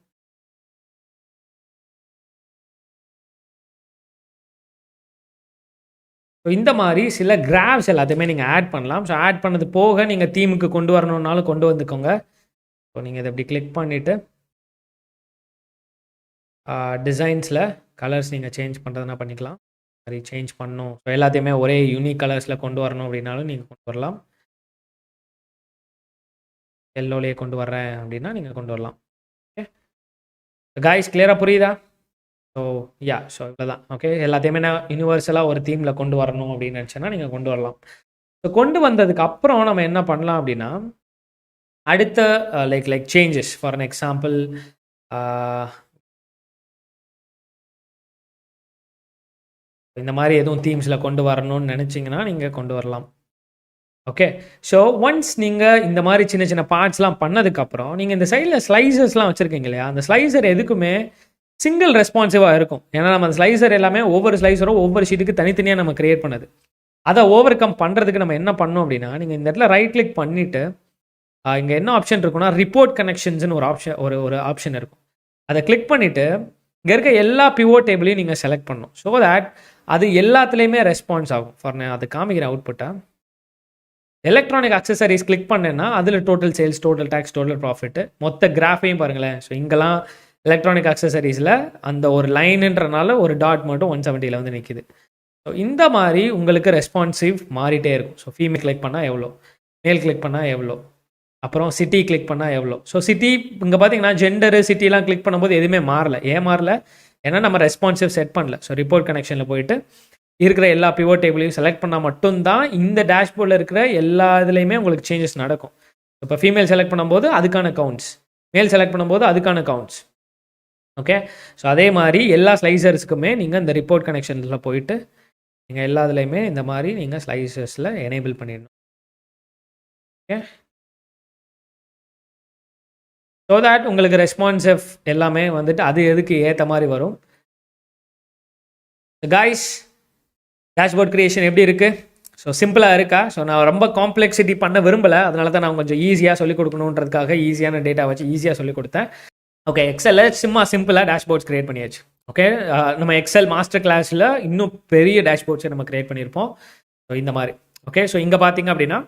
ஸோ இந்த மாதிரி சில கிராஃப்ஸ் எல்லாத்தையுமே நீங்கள் ஆட் பண்ணலாம். ஸோ ஆட் பண்ணது போக நீங்கள் தீமுக்கு கொண்டு வரணுன்னாலும் கொண்டு வந்துக்கோங்க. ஸோ நீங்கள் இதை இப்படி கிளிக் பண்ணிவிட்டு டிசைன்ஸில் கலர்ஸ் நீங்கள் சேஞ்ச் பண்ணுறதுனா பண்ணிக்கலாம். சரி, சேஞ்ச் பண்ணணும், ஸோ எல்லாத்தையுமே ஒரே யூனிக் கலர்ஸில் கொண்டு வரணும் அப்படின்னாலும் நீங்கள் கொண்டு வரலாம். எல்லோலேயே கொண்டு வர்றேன் அப்படின்னா நீங்கள் கொண்டு வரலாம். ஓகே காய்ஸ், கிளியராக புரியுதா? ஸோ ஸோ இவ்வளோதான். ஓகே, எல்லாத்தையுமே நான் யூனிவர்சலாக ஒரு தீமில் கொண்டு வரணும் அப்படின்னு நினச்சேன்னா நீங்கள் கொண்டு வரலாம். ஸோ கொண்டு வந்ததுக்கு அப்புறம் நம்ம என்ன பண்ணலாம் அப்படின்னா, அடுத்த like changes for an example, இந்த மாதிரி எதுவும் தீம்ஸில் கொண்டு வரணும்னு நினச்சிங்கன்னா நீங்கள் கொண்டு வரலாம். ஓகே, ஸோ ஒன்ஸ் நீங்கள் இந்த மாதிரி சின்ன சின்ன பார்ட்ஸ்லாம் பண்ணதுக்கப்புறம் நீங்கள் இந்த சைடில் ஸ்லைசர்ஸ்லாம் வச்சுருக்கீங்க இல்லையா, அந்த ஸ்லைசர் எதுக்குமே சிங்கிள் ரெஸ்பான்சிவாக இருக்கும். ஏன்னா நம்ம அந்த ஸ்லைசர் எல்லாமே ஒவ்வொரு ஸ்லைசரும் ஒவ்வொரு ஷீட்டுக்கு தனித்தனியாக நம்ம கிரியேட் பண்ணது. அதை ஓவர் கம் பண்ணுறதுக்கு நம்ம என்ன பண்ணோம் அப்படின்னா, நீங்கள் இந்த இடத்துல ரைட் கிளிக் பண்ணிவிட்டு இங்கே என்ன ஆப்ஷன் இருக்குன்னா, ரிப்போர்ட் கனெக்ஷன்ஸ்னு ஒரு ஆப்ஷன் இருக்கும். அதை கிளிக் பண்ணிவிட்டு இங்கே இருக்க எல்லா பிவோட் டேபிளையும் நீங்கள் செலக்ட் பண்ணணும். ஸோ தட் அது எல்லாத்துலேயுமே ரெஸ்பான்ஸ் ஆகும். ஃபார் நான் அது காமிக்கிற அவுட்புட்டை எலக்ட்ரானிக் அக்சசரிஸ் கிளிக் பண்ணேன்னா அதில் total sales, total tax, total profit, மொத்த கிராஃபையும் பாருங்களேன். ஸோ இங்கெல்லாம் எலக்ட்ரானிக் அக்சசரிஸில் அந்த ஒரு லைனுன்றனால ஒரு டாட் மட்டும் 170 வந்து நிற்கிது. ஸோ இந்த மாதிரி உங்களுக்கு ரெஸ்பான்சிவ் மாறிட்டே இருக்கும். ஸோ ஃபீமேல் கிளிக் பண்ணால் எவ்வளோ, மேல் கிளிக் பண்ணால் எவ்வளோ, அப்புறம் சிட்டி கிளிக் பண்ணால் எவ்வளோ. ஸோ சிட்டி இங்கே பார்த்தீங்கன்னா ஜெண்டரு சிட்டிலாம் கிளிக் பண்ணும்போது எதுவுமே மாறல. ஏன் மாறல? ஏன்னா நம்ம ரெஸ்பான்சிவ் செட் பண்ணல. ஸோ ரிப்போர்ட் கனெக்ஷனில் போயிட்டு இருக்கிற எல்லா பிவோட் டேபிளையும் செலக்ட் பண்ணால் மட்டும்தான் இந்த டேஷ்போர்டில் இருக்கிற எல்லா இதுலேயுமே உங்களுக்கு சேஞ்சஸ் நடக்கும். இப்போ ஃபீமேல் செலக்ட் பண்ணும்போது அதுக்கான கவுண்ட்ஸ், மேல் செலக்ட் பண்ணும்போது அதுக்கான கவுண்ட்ஸ். ஓகே, ஸோ அதே மாதிரி எல்லா ஸ்லைசர்ஸுக்குமே நீங்கள் இந்த ரிப்போர்ட் கனெக்ஷன்ஸில் போயிட்டு நீங்கள் எல்லா இதுலேயுமே இந்த மாதிரி நீங்கள் ஸ்லைசர்ஸில் எனேபிள் பண்ணிடணும். ஓகே, ஸோ தட் உங்களுக்கு ரெஸ்பான்சிவ் எல்லாமே வந்துட்டு அது எதுக்கு ஏற்ற மாதிரி வரும். காய்ஸ், டேஷ்போர்ட் கிரியேஷன் எப்படி இருக்குது? ஸோ சிம்பிளாக இருக்கா? ஸோ நான் ரொம்ப காம்ப்ளெக்சிட்டி பண்ண விரும்பலை, அதனால தான் நான் கொஞ்சம் ஈஸியாக சொல்லிக் கொடுக்கணுன்றதுக்காக ஈஸியான டேட்டா வச்சு ஈஸியாக சொல்லிக் கொடுத்தேன். ஓகே, எக்ஸலில் சிம்பிளாக டேஷ்போர்ட்ஸ் கிரியேட் பண்ணியாச்சு. ஓகே, நம்ம எக்ஸல் மாஸ்டர் கிளாஸில் இன்னும் பெரிய டேஷ்போர்ட்ஸை நம்ம கிரியேட் பண்ணியிருப்போம். ஸோ இந்த மாதிரி. ஓகே, ஸோ இங்கே பார்த்தீங்க அப்படின்னா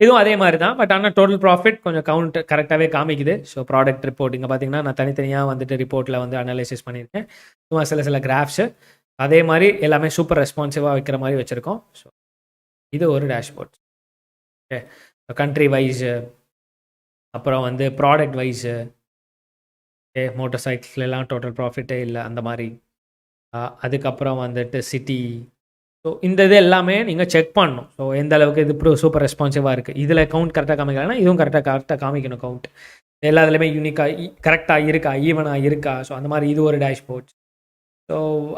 இதுவும் அதே மாதிரி தான், பட் ஆனால் டோட்டல் ப்ராஃபிட் கொஞ்சம் கவுண்ட் கரெக்டாகவே காமிக்குது. ஸோ ப்ராடக்ட் ரிப்போர்ட் இங்கே பார்த்தீங்கன்னா நான் தனித்தனியாக வந்துட்டு ரிப்போர்ட்டில் வந்து அனலைசிஸ் பண்ணியிருக்கேன். சும்மா சில கிராஃப்ஸு அதே மாதிரி எல்லாமே சூப்பர் ரெஸ்பான்சிவாக வைக்கிற மாதிரி வச்சுருக்கோம். ஸோ இது ஒரு டேஷ்போர்ட். ஓகே, கண்ட்ரி வைஸு, அப்புறம் வந்து ப்ராடக்ட் வைஸு, ஓகே, மோட்டார் சைக்கிள்லாம் டோட்டல் ப்ராஃபிட்டே இல்லை அந்த மாதிரி. அதுக்கப்புறம் வந்துட்டு சிட்டி. ஸோ இந்த இது எல்லாமே நீங்கள் செக் பண்ணணும். ஸோ எந்த அளவுக்கு இது சூப்பர் ரெஸ்பான்சிவாக இருக்குது, இதில் கவுண்ட் கரெக்டாக காமிக்கலன்னா இதுவும் கரெக்டாக காமிக்கணும். கவுண்ட் எல்லாத்துலேயுமே யூனிக்காக கரெக்டாக இருக்கா, ஈவனாக இருக்கா. ஸோ அந்த மாதிரி இது ஒரு டேஷ்போர்ட்ஸ். ஸோ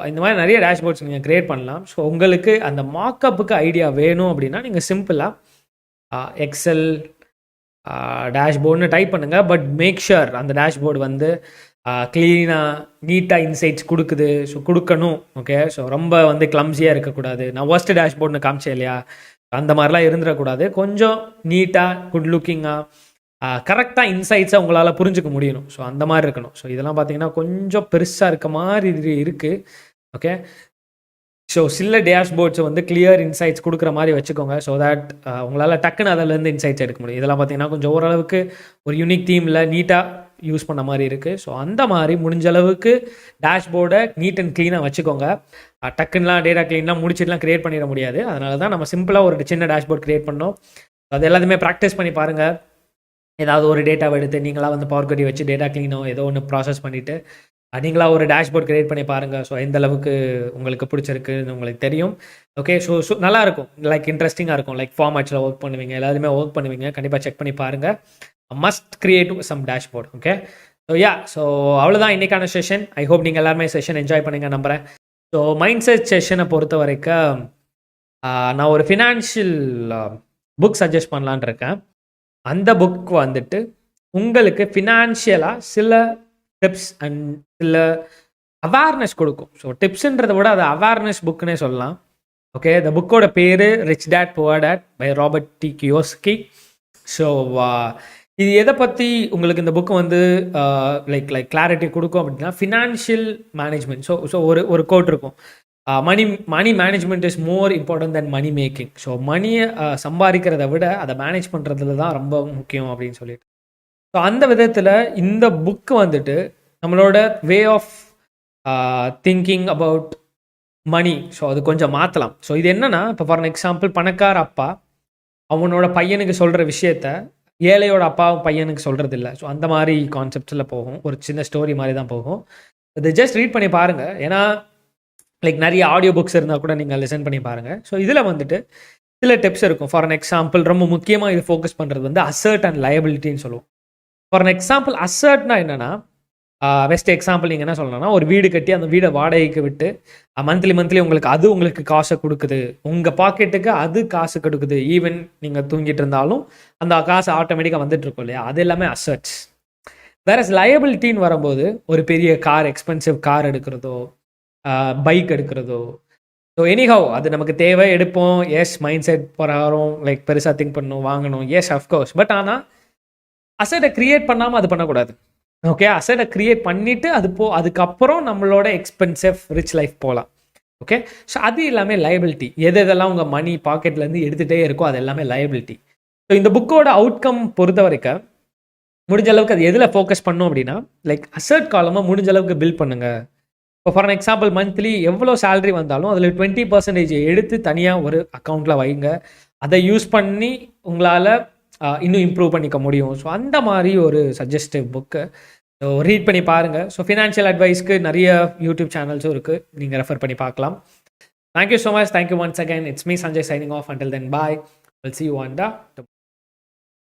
இந்த மாதிரி நிறைய டேஷ்போர்ட்ஸ் நீங்கள் க்ரியேட் பண்ணலாம். ஸோ உங்களுக்கு அந்த மார்க்கப்புக்கு ஐடியா வேணும் அப்படின்னா நீங்கள் சிம்பிளாக எக்ஸல் டேஷ்போர்டுன்னு டைப் பண்ணுங்கள். பட் மேக் ஷுர் அந்த டேஷ்போர்டு வந்து க்ளீனாக நீட்டாக இன்சைட்ஸ் கொடுக்குது. ஸோ கொடுக்கணும். ஓகே, ஸோ ரொம்ப வந்து கிளம்ஸியாக இருக்கக்கூடாது. நான் ஒர்ஸ்ட் டேஷ்போர்டுன்னு காமிச்சேன் இல்லையா, அந்த மாதிரிலாம் இருந்துடக்கூடாது. கொஞ்சம் நீட்டாக குட் லுக்கிங்காக கரெக்டாக இன்சைட்ஸை உங்களால் புரிஞ்சுக்க முடியணும். ஸோ அந்த மாதிரி இருக்கணும். ஸோ இதெல்லாம் பார்த்தீங்கன்னா கொஞ்சம் பெருசாக இருக்க மாதிரி இருக்குது. ஓகே, ஸோ சில டேஷ்போர்ட்ஸை வந்து கிளியர் இன்சைட்ஸ் கொடுக்குற மாதிரி வச்சுக்கோங்க. ஸோ தட் உங்களால் டக்குன்னு அதிலேருந்து இன்சைட்ஸ் எடுக்க முடியும். இதெல்லாம் பார்த்தீங்கன்னா கொஞ்சம் ஓரளவுக்கு ஒரு யூனிக் தீமில் நீட்டாக யூஸ் பண்ண மாதிரி இருக்குது. ஸோ அந்த மாதிரி முடிஞ்ச அளவுக்கு டேஷ்போர்டை நீட் அண்ட் க்ளீனாக வச்சுக்கோங்க. டக்குன்னெலாம் டேட்டா க்ளீன்லாம் முடிச்சுட்டுலாம் க்ரியேட் பண்ணிட முடியாது. அதனால தான் நம்ம சிம்பிளாக ஒரு சின்ன டேஷ்போர்ட் க்ரியேட் பண்ணோம். அது எல்லாத்தையுமே ப்ராக்டிஸ் பண்ணி பாருங்கள். ஏதாவது ஒரு டேட்டாவை எடுத்து நீங்களாக வந்து பவர் குவெரி வச்சு டேட்டா க்ளீனோ ஏதோ ஒன்று ப்ராசஸ் பண்ணிவிட்டு நீங்களாக ஒரு டேஷ்போர்ட் க்ரியேட் பண்ணி பாருங்கள். ஸோ எந்த அளவுக்கு உங்களுக்கு பிடிச்சிருக்குன்னு உங்களுக்கு தெரியும். ஓகே, ஸோ நல்லாயிருக்கும், லைக் இன்ட்ரெஸ்டிங்காக இருக்கும். லைக் ஃபார்மேட்ஸில் ஒர்க் பண்ணுவீங்க, எல்லாருமே ஒர்க் பண்ணுவீங்க. கண்டிப்பாக செக் பண்ணி பாருங்கள். Must create some dashboard. Okay, so அவ்வளோதான் இன்றைக்கான செஷன். ஐ ஹோப் நீங்கள் எல்லாருமே செஷன் என்ஜாய் பண்ணுங்க நம்புகிறேன். ஸோ மைண்ட் செட் செஷனை பொறுத்த வரைக்கும் நான் ஒரு ஃபினான்ஷியல் புக் சஜஸ்ட் பண்ணலான் இருக்கேன். அந்த புக் வந்துட்டு உங்களுக்கு ஃபினான்ஷியலாக சில டிப்ஸ் அண்ட் சில அவேர்னஸ் கொடுக்கும். ஸோ டிப்ஸுன்றதை விட அது அவேர்னஸ் புக்குன்னே சொல்லலாம். ஓகே, இந்த புக்கோட பேர் rich dad poor dad by Robert T Kiyosaki. So இது எதை பற்றி உங்களுக்கு இந்த புக்கு வந்து லைக் கிளாரிட்டி கொடுக்கும் அப்படின்னா, ஃபினான்ஷியல் மேனேஜ்மெண்ட். ஸோ ஒரு கோட் இருக்கும், money management is more important than money making. So மணியை சம்பாதிக்கிறத விட அதை மேனேஜ் பண்ணுறதுல தான் ரொம்ப முக்கியம் அப்படின்னு சொல்லிட்டு. ஸோ அந்த விதத்தில் இந்த புக்கு வந்துட்டு நம்மளோட way of thinking about money, so அது கொஞ்சம் மாற்றலாம். ஸோ இது என்னன்னா, இப்போ ஃபார் எக்ஸாம்பிள் பணக்கார அப்பா அவனோட பையனுக்கு சொல்கிற விஷயத்த ஏழையோட அப்பாவும் பையனுக்கு சொல்கிறது இல்லை. ஸோ அந்த மாதிரி கான்செப்ட்ஸில் போகும், ஒரு சின்ன ஸ்டோரி மாதிரி தான் போகும். இது ஜஸ்ட் ரீட் பண்ணி பாருங்கள். ஏன்னா லைக் நிறைய ஆடியோ புக்ஸ் இருந்தால் கூட நீங்கள் லிசன் பண்ணி பாருங்கள். ஸோ இதில் வந்துட்டு சில டிப்ஸ் இருக்கும். ஃபார் எக்ஸாம்பிள் ரொம்ப முக்கியமாக இது ஃபோக்கஸ் பண்ணுறது வந்து அசர்ட் அண்ட் லயபிலிட்டின்னு சொல்லுவோம். ஃபார் எக்ஸாம்பிள் அசர்ட்னா என்னென்னா, பெஸ்ட் எக்ஸாம்பிள் நீங்கள் என்ன சொல்லணும்னா, ஒரு வீடு கட்டி அந்த வீடை வாடகைக்கு விட்டு மந்த்லி உங்களுக்கு காசை கொடுக்குது, உங்கள் பாக்கெட்டுக்கு அது காசு கொடுக்குது. ஈவன் நீங்கள் தூங்கிட்டு இருந்தாலும் அந்த காசு ஆட்டோமேட்டிக்காக வந்துட்டு இருக்கும் இல்லையா, அது எல்லாமே அசர்ட்ஸ். வேற லயபிலிட்டின்னு வரும்போது ஒரு பெரிய கார், எக்ஸ்பென்சிவ் கார் எடுக்கிறதோ, பைக் எடுக்கிறதோ, ஸோ எனிஹவ் அது நமக்கு தேவை, எடுப்போம். எஸ், மைண்ட் செட் பிரகாரம் லைக் பெருசாக திங்க் பண்ணணும், வாங்கணும். S, of course. பட் ஆனால் அசட்டை கிரியேட் பண்ணாமல் அது பண்ணக்கூடாது. ஓகே, அசட்டை கிரியேட் பண்ணிவிட்டு அதுக்கப்புறம் நம்மளோட எக்ஸ்பென்சிவ் ரிச் லைஃப் போகலாம். ஓகே, ஸோ அது எல்லாமே லயபிலிட்டி. எதெல்லாம் உங்கள் மணி பாக்கெட்லேருந்து எடுத்துகிட்டே இருக்கோ அது எல்லாமே லயபிலிட்டி. ஸோ இந்த புக்கோட அவுட்கம் பொறுத்த வரைக்கும் முடிஞ்ச அளவுக்கு அது எதில் ஃபோக்கஸ் பண்ணும் அப்படின்னா, லைக் அசர்ட் காலமாக முடிஞ்ச அளவுக்கு பில்ட் பண்ணுங்கள். இப்போ ஃபார் எக்ஸாம்பிள் மந்த்லி எவ்வளோ சேலரி வந்தாலும் அதில் 20% எடுத்து தனியாக ஒரு அக்கௌண்ட்டில் வைங்க. அதை யூஸ் பண்ணி உங்களால் இன்னும் இம்ப்ரூவ் பண்ணிக்க முடியும். ஸோ அந்த மாதிரி ஒரு சஜஸ்டிவ் புக்கு. ஸோ ரீட் பண்ணி பாருங்கள். ஸோ ஃபினான்ஷியல் அட்வைஸ்க்கு நிறைய யூடியூப் சேனல்ஸும் இருக்குது, நீங்கள் ரெஃபர் பண்ணி பார்க்கலாம். Thank you so much. Thank you once again. It's me Sanjay signing off. Until then bye. Will see you on the